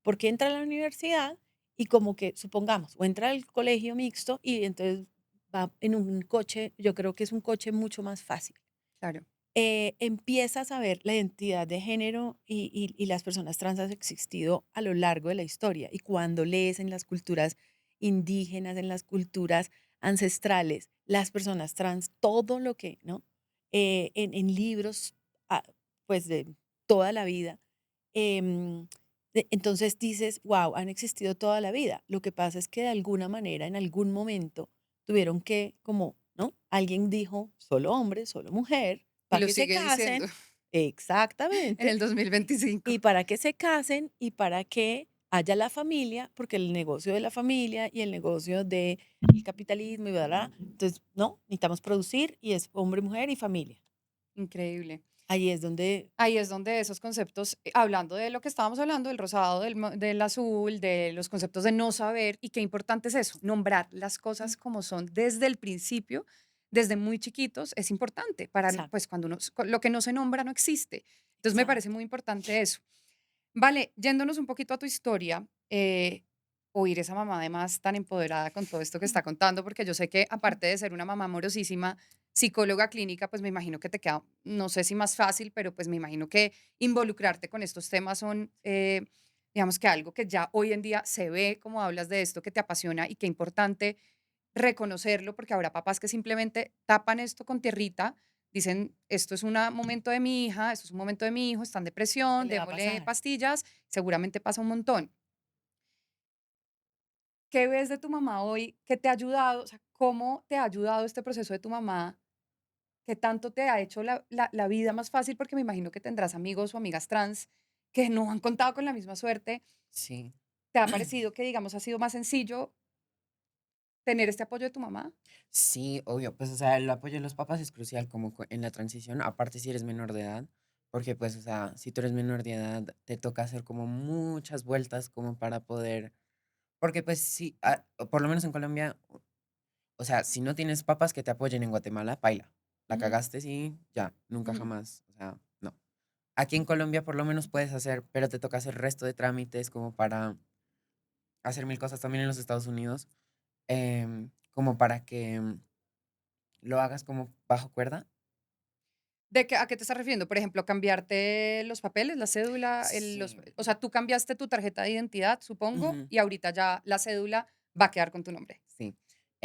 porque entra a la universidad y como que, supongamos, o entra al colegio mixto y entonces va en un coche, yo creo que es un coche mucho más fácil.
Claro.
Empiezas a ver la identidad de género y las personas trans han existido a lo largo de la historia. Y cuando lees en las culturas indígenas, en las culturas ancestrales, las personas trans, todo lo que, ¿no? En libros, ah, pues de toda la vida, entonces dices, wow, han existido toda la vida. Lo que pasa es que de alguna manera, en algún momento, tuvieron que, como, ¿no? Alguien dijo, solo hombre, solo mujer,
Y
para
lo
que se
sigue diciendo
casen,
en
exactamente,
el 2025.
y para que se casen y para que haya la familia, porque el negocio de la familia y el negocio del capitalismo y bla, bla, bla, entonces, no, necesitamos producir y es hombre, mujer y familia.
Increíble.
Ahí es donde,
Ahí es donde esos conceptos, hablando de lo que estábamos hablando, del rosado, del azul, de los conceptos de no saber, y qué importante es eso, nombrar las
mm,
cosas como son desde el principio, desde muy chiquitos, es importante para,
exacto,
pues cuando uno, lo que no se nombra no existe. Entonces me parece
exacto.
muy importante eso. Vale, yéndonos un poquito a tu historia, oír esa mamá además tan empoderada con todo esto que está contando, porque yo sé que aparte de ser una mamá amorosísima, psicóloga clínica, pues me imagino que te queda, no sé si más fácil, pero pues me imagino que involucrarte con estos temas son, digamos que algo que ya hoy en día se ve como hablas de esto, que te apasiona y qué importante reconocerlo, porque habrá papás que simplemente tapan esto con tierrita, dicen, esto es un momento de mi hija, esto es un momento de mi hijo, está en
¿Qué
depresión,
le va a
démosle
pasar?
pastillas, seguramente pasa un montón. ¿Qué ves de tu mamá hoy? ¿Qué te ha ayudado? O sea, ¿cómo te ha ayudado este proceso de tu mamá? ¿Qué tanto te ha hecho la vida más fácil? Porque me imagino que tendrás amigos o amigas trans que no han contado con la misma suerte.
Sí.
¿Te ha parecido que, digamos, ha sido más sencillo tener este apoyo de tu mamá?
Sí, obvio, pues, o sea, el apoyo de los papás es crucial como en la transición, aparte si eres menor de edad, porque pues, o sea, si tú eres menor de edad, te toca hacer como muchas vueltas como para poder, porque pues sí, o por lo menos en Colombia, o sea, si no tienes papás que te apoyen en Guatemala, paila, la
Ujú,
cagaste, sí, ya, nunca
ujú.
jamás, o sea, no. Aquí en Colombia por lo menos puedes hacer, pero te toca hacer el resto de trámites como para hacer mil cosas también en los Estados Unidos, como para que lo hagas como bajo cuerda.
¿A qué te estás refiriendo? Por ejemplo, cambiarte los papeles, la cédula,
Sí.
o sea, tú cambiaste tu tarjeta de identidad, supongo,
Ujú,
y ahorita ya la cédula va a quedar con tu nombre.
sí.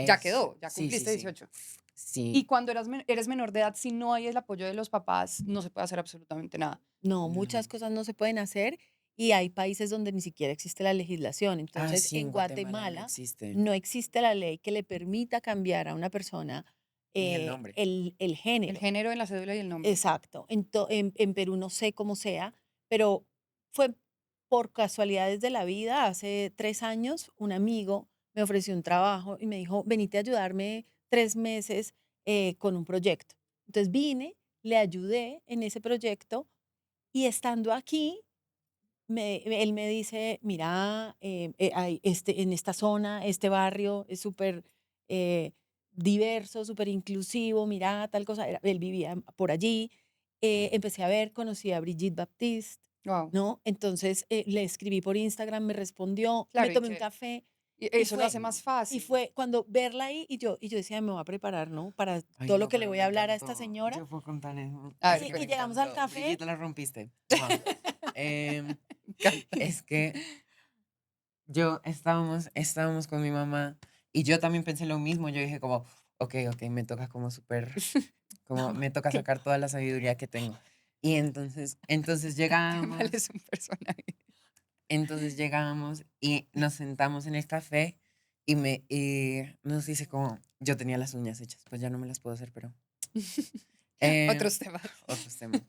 Ya quedó, ya
Sí, sí,
cumpliste
sí.
18.
Sí.
Y cuando eres menor de edad, si no hay el apoyo de los papás, no se puede hacer absolutamente nada.
No,
No.
muchas cosas no se pueden hacer y hay países donde ni siquiera existe la legislación.
Ah,
Entonces,
sí,
en
en Guatemala no
Guatemala
existe.
no existe la ley que le permita cambiar a una persona
Ni el nombre.
el
El
género.
género en la cédula y el nombre.
Exacto. En Perú no sé cómo sea, pero fue por casualidades de la vida. Hace 3 años, un amigo me ofreció un trabajo y me dijo, venite a ayudarme 3 meses con un proyecto. Entonces vine, le ayudé en ese proyecto y estando aquí, él me dice, mira, en esta zona, este barrio es súper eh, diverso, súper inclusivo, mira, tal cosa, él vivía por allí. Empecé a ver, conocí a Brigitte Baptiste,
Wow.
¿no? Entonces le escribí por Instagram, me respondió, me
Claro, y
tomé un
que
café y
eso lo
fue,
hace más
y
fácil.
fue cuando verla ahí y yo decía, me voy a preparar, ¿no? Para
Ay,
todo lo
no,
que le
pero
voy
me
a hablar a esta
encantó.
señora.
Yo puedo contarles.
A ver,
Es que
Y
me
cuéntame.
llegamos al
encantó.
café.
Brigitte, la rompiste. Mua. Em,
Me encanta.
es que estábamos con mi mamá y yo también pensé lo mismo. Yo dije como, ok, me toca como súper, como me toca
¿Qué?
sacar toda la sabiduría que tengo. Y entonces
Qué mal
llegamos,
es un personaje.
y nos sentamos en el café y nos dice como, yo tenía las uñas hechas, pues ya no me las puedo hacer, pero eh,
Otros temas.
otros temas.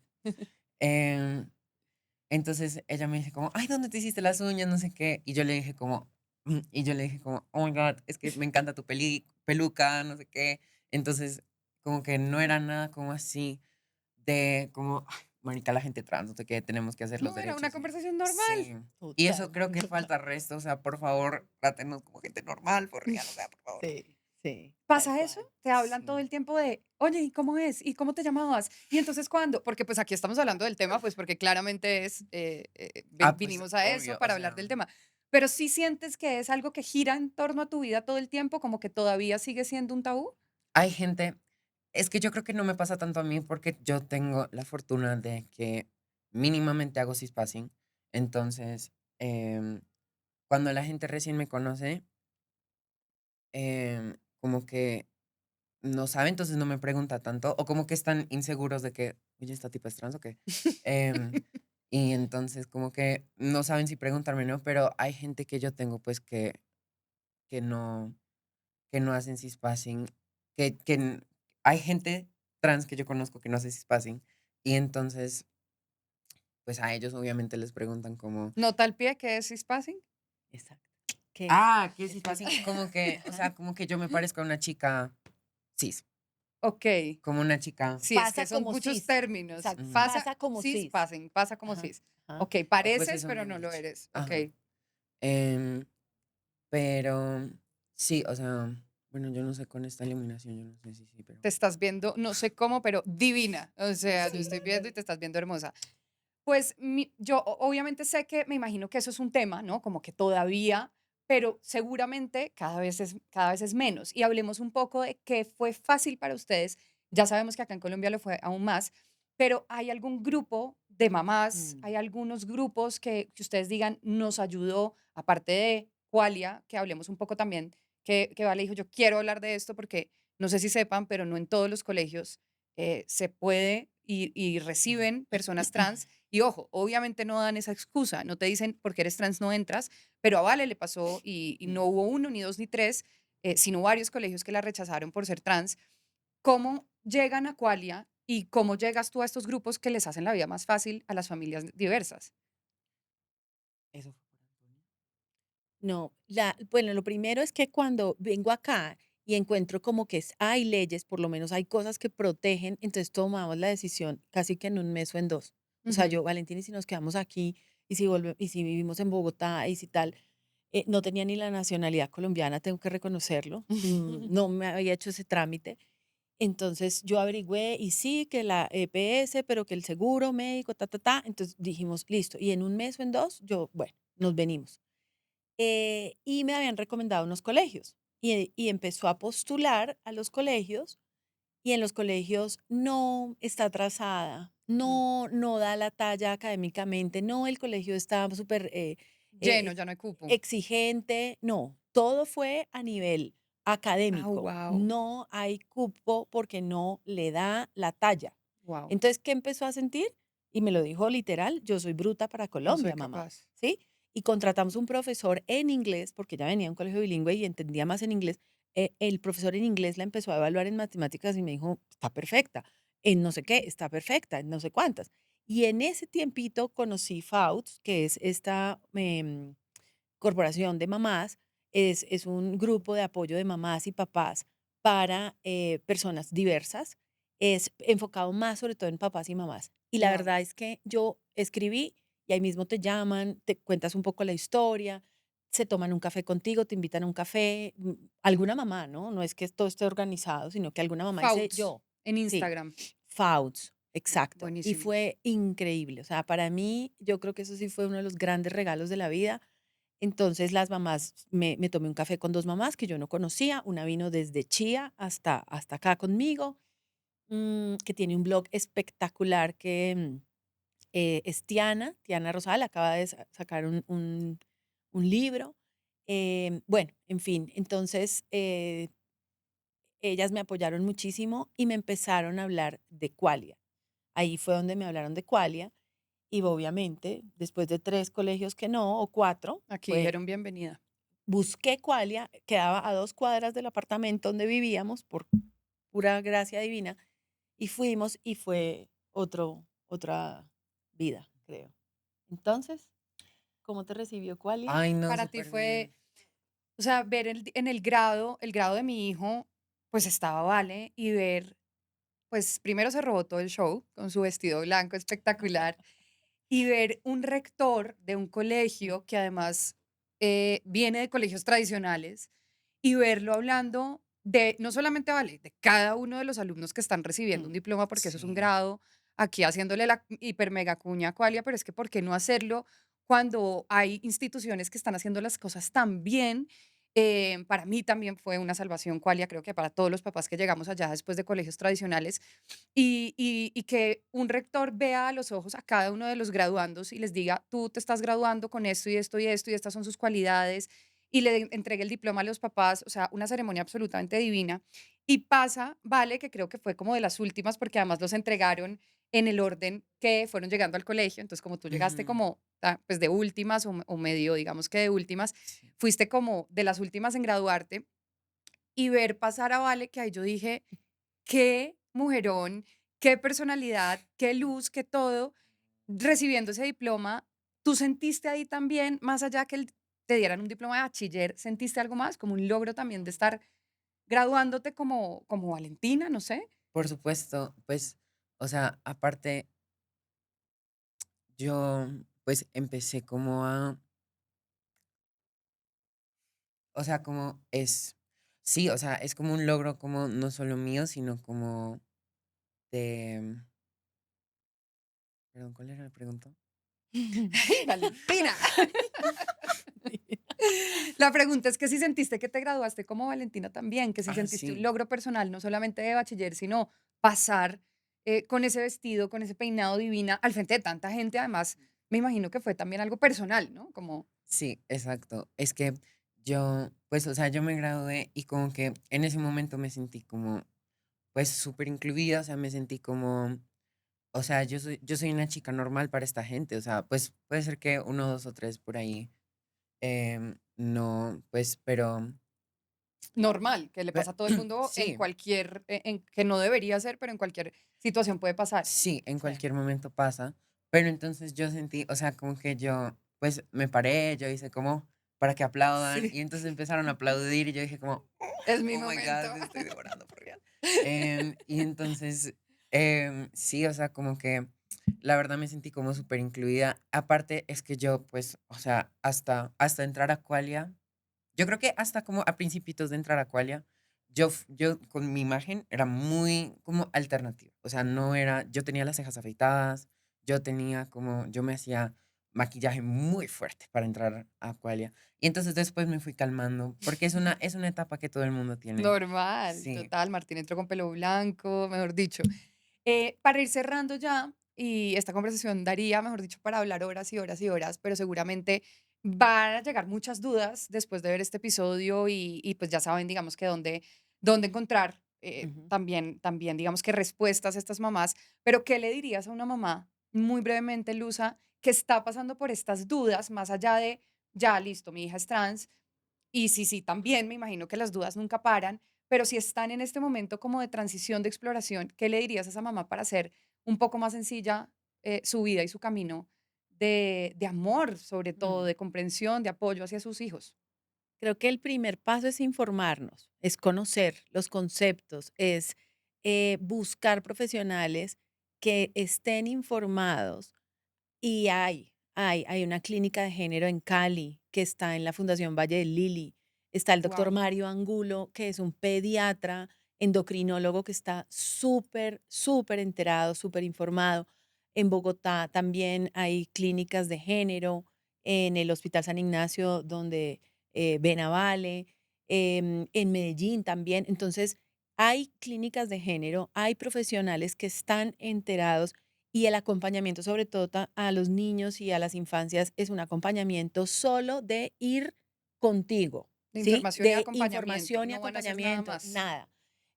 Em, Entonces ella me dice como, ay, ¿dónde te hiciste las uñas? No sé qué. Y yo le dije como, oh my God, es que me encanta tu peluca, no sé qué. Entonces, como que no era nada como así de como, ay, marica, la gente trans, no sé qué, tenemos que hacer los
No, era una
derechos.
conversación normal.
Sí. Y eso
Total,
creo que
total.
falta resto, o sea, por favor, trátenos como gente normal, por real, o sea, por favor.
Sí, sí, tal
¿Pasa eso?
cual.
Te hablan todo
Sí.
el tiempo de, oye, ¿y cómo es? ¿Y cómo te llamabas? Y entonces, ¿cuándo? Porque pues aquí estamos hablando del tema, pues porque claramente es,
Pues
vinimos a eso
obvio, o
para hablar
sea.
del tema. Pero sí sientes que es algo que gira en torno a tu vida todo el tiempo, como que todavía sigue siendo un tabú.
Hay gente, es que yo creo que no me pasa tanto a mí porque yo tengo la fortuna de que mínimamente hago cispassing. Entonces, cuando la gente recién me conoce, como que no sabe, entonces no me pregunta tanto, o como que están inseguros de que, oye, ¿esta tipa es trans o qué? Em, y entonces como que no saben si preguntarme, ¿no? Pero hay gente que yo tengo pues que no, que no hacen cispassing, hay gente trans que yo conozco que no hace cispassing, y entonces, pues a ellos obviamente les preguntan como,
Nota al pie que es cispassing.
Exacto. ¿Qué es?
¿qué es
Exacto.
cispassing? Como que, o sea, como que yo me parezco a una chica cis,
Ok.
como una chica,
Sí, es que
Pasa
son
como
muchos
cis.
términos.
Exacto.
ujú,
Pasa,
Pasa como
cis,
cis.
pasen, pasa como
Ajá.
cis.
Ajá.
Ok,
pues
pareces,
eso me
pero
han
no lo
dicho,
eres. Ok.
ajá, em, pero sí, o sea, bueno, yo no sé con esta iluminación, yo no sé si sí, pero
Te estás viendo, no sé cómo, pero divina. O sea, yo
Sí.
estoy viendo y te estás viendo hermosa. Pues yo obviamente sé que me imagino que eso es un tema, ¿no? Como que todavía, pero seguramente cada vez es menos. Y hablemos un poco de qué fue fácil para ustedes. Ya sabemos que acá en Colombia lo fue aún más, pero ¿hay algún grupo de mamás,
Mm.
hay algunos grupos que ustedes digan nos ayudó, aparte de Qualia, que hablemos un poco también, que Vale dijo, yo quiero hablar de esto porque no sé si sepan, pero no en todos los colegios se puede y reciben personas trans y ojo, obviamente no dan esa excusa, no te dicen porque eres trans no entras, pero a Vale le pasó y no hubo uno, ni dos, ni tres, sino varios colegios que la rechazaron por ser trans. ¿Cómo llegan a Qualia y cómo llegas tú a estos grupos que les hacen la vida más fácil a las familias diversas?
eso fue por Antonio.
No, bueno, lo primero es que cuando vengo acá y encuentro como que hay leyes, por lo menos hay cosas que protegen, entonces tomamos la decisión casi que en un mes o en dos. O sea,
Ujú.
yo, Valentín, y si nos quedamos aquí, y si vivimos en Bogotá, y si tal, no tenía ni la nacionalidad colombiana, tengo que reconocerlo, no me había hecho ese trámite. Entonces yo averigüé y sí, que la EPS, pero que el seguro médico, entonces dijimos, listo, y en un mes o en dos, yo, bueno, nos venimos. Y me habían recomendado unos colegios y empezó a postular a los colegios y en los colegios no está atrasada,
Mm.
no da la talla académicamente, no, el colegio está súper
Lleno,
eh,
ya no hay cupo.
exigente, no, todo fue a nivel
Ah,
académico,
wow,
no hay cupo porque no le da la talla.
wow,
Entonces, ¿qué empezó a sentir? Y me lo dijo literal, yo soy bruta para
no soy
Colombia, mamá,
capaz.
¿sí? Y contratamos un profesor en inglés, porque ella venía a un colegio bilingüe y entendía más en inglés. El profesor en inglés la empezó a evaluar en matemáticas y me dijo, está perfecta, en no sé qué, está perfecta, en no sé cuántas. Y en ese tiempito conocí FAUTS, que es esta corporación de mamás, es un grupo de apoyo de mamás y papás para personas diversas, es enfocado más sobre todo en papás y mamás. Y la
Wow.
verdad es que yo escribí y ahí mismo te llaman, te cuentas un poco la historia, se toman un café contigo, te invitan a un café, alguna mamá, ¿no? No es que todo esté organizado, sino que alguna mamá dice
Fouts
yo,
en
sí,
Instagram.
FAUTS, exacto. Y
Buenísimo.
fue increíble. O sea, para mí, yo creo que eso sí fue uno de los grandes regalos de la vida. Entonces, las mamás, me tomé un café con dos mamás que yo no conocía. Una vino desde Chía hasta acá conmigo, que tiene un blog espectacular que es Tiana Rosal, acaba de sacar un libro. Bueno, en fin, entonces ellas me apoyaron muchísimo y me empezaron a hablar de Qualia. Ahí fue donde me hablaron de Qualia y obviamente después de 3 colegios que no, o 4
Aquí
fue
dijeron bienvenida.
busqué Qualia, quedaba a 2 cuadras del apartamento donde vivíamos por pura gracia divina y fuimos y fue otra vida, creo. Entonces, ¿cómo te recibió Qualia?
Ay, no,
Para ti
súper
fue,
bien.
o sea, ver en el grado de mi hijo, pues estaba Vale y ver, pues primero se robó todo el show con su vestido blanco espectacular y ver un rector de un colegio que además viene de colegios tradicionales y verlo hablando de, no solamente Vale, de cada uno de los alumnos que están recibiendo
Mm,
un diploma, porque eso es un
Sí,
grado, aquí haciéndole la hiper mega cuña a Qualia, pero es que ¿por qué no hacerlo cuando hay instituciones que están haciendo las cosas tan bien? Para mí también fue una salvación Qualia, creo que para todos los papás que llegamos allá después de colegios tradicionales, y que un rector vea a los ojos a cada uno de los graduandos y les diga, tú te estás graduando con esto y esto y esto, y estas son sus cualidades, y le entregue el diploma a los papás, o sea, una ceremonia absolutamente divina. Y pasa, vale, que creo que fue como de las últimas, porque además los entregaron en el orden que fueron llegando al colegio, entonces como tú llegaste
ujú,
como pues de últimas o medio, digamos que de últimas,
sí.
fuiste como de las últimas en graduarte y ver pasar a Vale, que ahí yo dije, qué mujerón, qué personalidad, qué luz, qué todo, recibiendo ese diploma. ¿Tú sentiste ahí también, más allá que te dieran un diploma de bachiller, sentiste algo más, como un logro también de estar graduándote como Valentina, no sé?
Por supuesto, pues, o sea, aparte, yo, pues, empecé como a, o sea, como es, sí, o sea, es como un logro como no solo mío, sino como de, perdón, ¿cuál era la pregunta?
Valentina. La pregunta es que si sentiste que te graduaste como Valentina también, que si
Ah,
sentiste un
sí,
logro personal, no solamente de bachiller, sino pasar con ese vestido, con ese peinado divina, al frente de tanta gente, además, me imagino que fue también algo personal, ¿no? Como,
sí, exacto. Es que yo, pues, o sea, yo me gradué y como que en ese momento me sentí como, pues, súper incluida, o sea, me sentí como, o sea, yo soy una chica normal para esta gente, o sea, pues puede ser que uno, dos o tres por ahí, no, pues, pero,
normal, que le pasa a todo el mundo en
sí,
cualquier, que no debería ser, pero en cualquier situación puede pasar.
sí, en
Sí.
cualquier momento pasa, pero entonces yo sentí, o sea, como que yo, pues, me paré, yo hice como para que aplaudan,
Sí,
y entonces empezaron a aplaudir, y yo dije como,
es mi
oh my
momento.
God, me estoy devorando por real. Y entonces, sí, o sea, como que la verdad me sentí como súper incluida. Aparte, es que yo, pues, o sea, hasta entrar a Qualia, yo creo que hasta como a principitos de entrar a Qualia, yo con mi imagen era muy como alternativa. O sea, no era, yo tenía las cejas afeitadas, yo me hacía maquillaje muy fuerte para entrar a Qualia. Y entonces después me fui calmando, porque es una etapa que todo el mundo tiene.
Normal,
Sí.
total. Martín entró con pelo blanco, mejor dicho. Para ir cerrando ya, y esta conversación daría, mejor dicho, para hablar horas y horas y horas, pero seguramente van a llegar muchas dudas después de ver este episodio y pues ya saben, digamos que dónde encontrar
Ujú.
también, digamos que respuestas a estas mamás. Pero ¿qué le dirías a una mamá, muy brevemente, Luza, que está pasando por estas dudas, más allá de, ya, listo, mi hija es trans, y sí, sí, también me imagino que las dudas nunca paran, pero si están en este momento como de transición, de exploración, ¿qué le dirías a esa mamá para hacer un poco más sencilla su vida y su camino de amor, sobre todo,
Mm.
de comprensión, de apoyo hacia sus hijos?
Creo que el primer paso es informarnos, es conocer los conceptos, es buscar profesionales que estén informados. Y hay una clínica de género en Cali que está en la Fundación Valle del Lili. Está el doctor
Wow.
Mario Angulo, que es un pediatra endocrinólogo que está súper, súper enterado, súper informado. En Bogotá también hay clínicas de género, en el Hospital San Ignacio, donde Vale, en Medellín también. Entonces, hay clínicas de género, hay profesionales que están enterados y el acompañamiento, sobre todo a los niños y a las infancias, es un acompañamiento solo de ir contigo,
De
¿sí?
información y
De
acompañamiento.
información y
No van a hacer nada
acompañamiento,
más.
nada.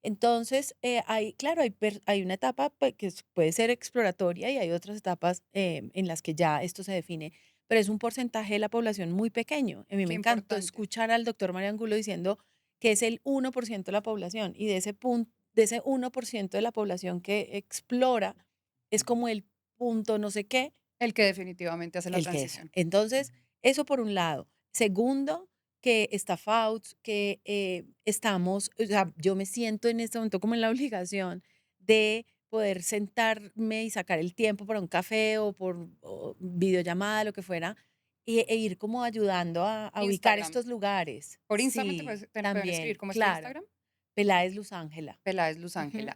Entonces, claro, hay una etapa pues, que puede ser exploratoria y hay otras etapas en las que ya esto se define, pero es un porcentaje de la población muy pequeño. A mí me
Qué
encantó
importante.
escuchar al doctor María Angulo diciendo que es el 1% de la población y de ese punto, de ese 1% de la población que explora, es como el punto no sé qué
El que definitivamente hace la
el que es.
transición.
Entonces, eso por un lado. Segundo, que está Fauts, que estamos, o sea, yo me siento en este momento como en la obligación de poder sentarme y sacar el tiempo para un café o por videollamada, lo que fuera, e ir como ayudando a ubicar
Instagram.
estos lugares.
Por Instagram
Sí,
te pueden escribir.
también,
¿Cómo es tu
claro.
Instagram?
Peláez Luz Ángela.
Peláez Luz
Ujú.
Ángela.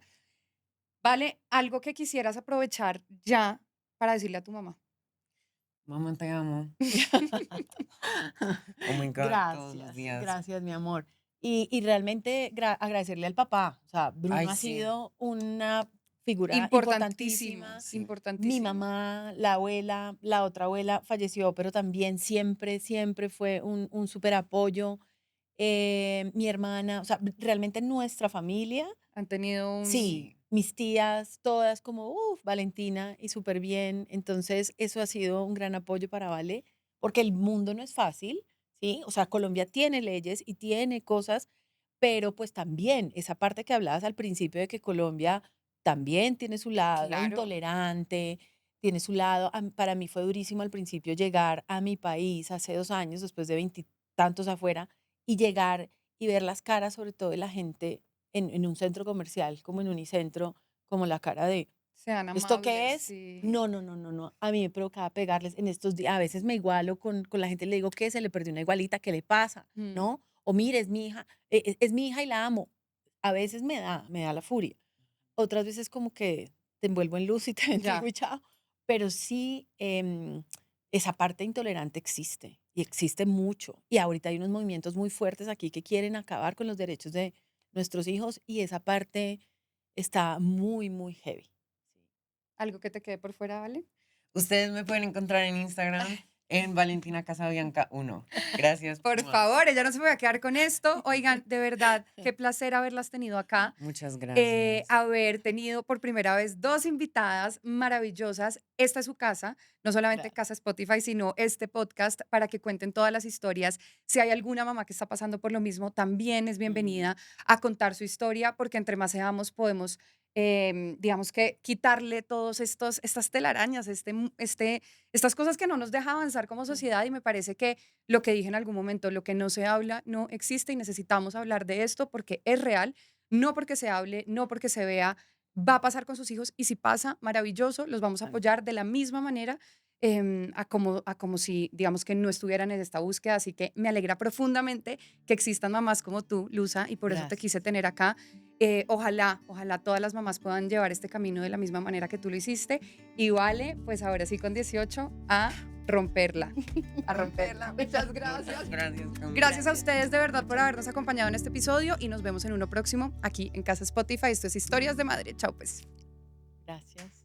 Vale, algo que quisieras aprovechar ya para decirle a tu mamá.
Mamá, te amo. Oh my God, todos los
Gracias,
días.
gracias, mi amor. Y realmente agradecerle al papá. O sea,
Ay,
Bruno ha
sí,
sido una figura
Importantísimo,
importantísima.
sí.
Mi
importantísimo.
mamá, la abuela, la otra abuela falleció, pero también siempre, siempre fue un súper apoyo. Mi hermana, o sea, realmente nuestra familia.
Han tenido un...
Sí,
Sí.
mis tías, todas como, uff, Valentina y súper bien. Entonces, eso ha sido un gran apoyo para Vale, porque el mundo no es fácil, ¿sí? O sea, Colombia tiene leyes y tiene cosas, pero pues también esa parte que hablabas al principio de que Colombia también tiene su lado
Claro,
intolerante, tiene su lado, para mí fue durísimo al principio llegar a mi país hace 2 años, después de veintitantos afuera, y llegar y ver las caras, sobre todo de la gente en un centro comercial, como en Unicentro, como la cara de,
sean
¿esto
amables,
qué es?
sí.
No, no, no, no, no. A mí me provocaba pegarles en estos días. A veces me igualo con la gente, le digo que se le perdió una igualita, ¿qué le pasa?
Mm.
¿No? O mire, es mi hija, es mi hija y la amo. A veces me da la furia. Otras veces como que te envuelvo en luz y te bendigo
Ya.
y chao. Pero sí, esa parte intolerante existe y existe mucho. Y ahorita hay unos movimientos muy fuertes aquí que quieren acabar con los derechos de nuestros hijos y esa parte está muy, muy heavy.
¿Algo que te quede por fuera, vale?
Ustedes me pueden encontrar en Instagram en Valentina Casabianca 1. Gracias.
Por
Mua.
favor, ella no se me va a quedar con esto. Oigan, de verdad, qué placer haberlas tenido acá.
Muchas gracias.
Haber tenido por primera vez dos invitadas maravillosas. Esta es su casa, no solamente
Gracias.
Casa Spotify, sino este podcast para que cuenten todas las historias. Si hay alguna mamá que está pasando por lo mismo, también es bienvenida a contar su historia, porque entre más seamos podemos, digamos que quitarle todos estas telarañas, estas cosas que no nos deja avanzar como sociedad. Y me parece que lo que dije en algún momento, lo que no se habla no existe y necesitamos hablar de esto porque es real, no porque se hable, no porque se vea, va a pasar con sus hijos y si pasa, maravilloso, los vamos a apoyar de la misma manera a como si, digamos, que no estuvieran en esta búsqueda. Así que me alegra profundamente que existan mamás como tú, Luza, y por eso te quise
Gracias.
tener acá. Ojalá todas las mamás puedan llevar este camino de la misma manera que tú lo hiciste. Y vale, pues ahora sí con 18 a romperla. A romperla. Muchas gracias.
Muchas gracias, Camila.
Gracias a ustedes de verdad por habernos acompañado en este episodio y nos vemos en uno próximo aquí en Casa Spotify. Esto es Historias de Madre. Chao pues.
Gracias.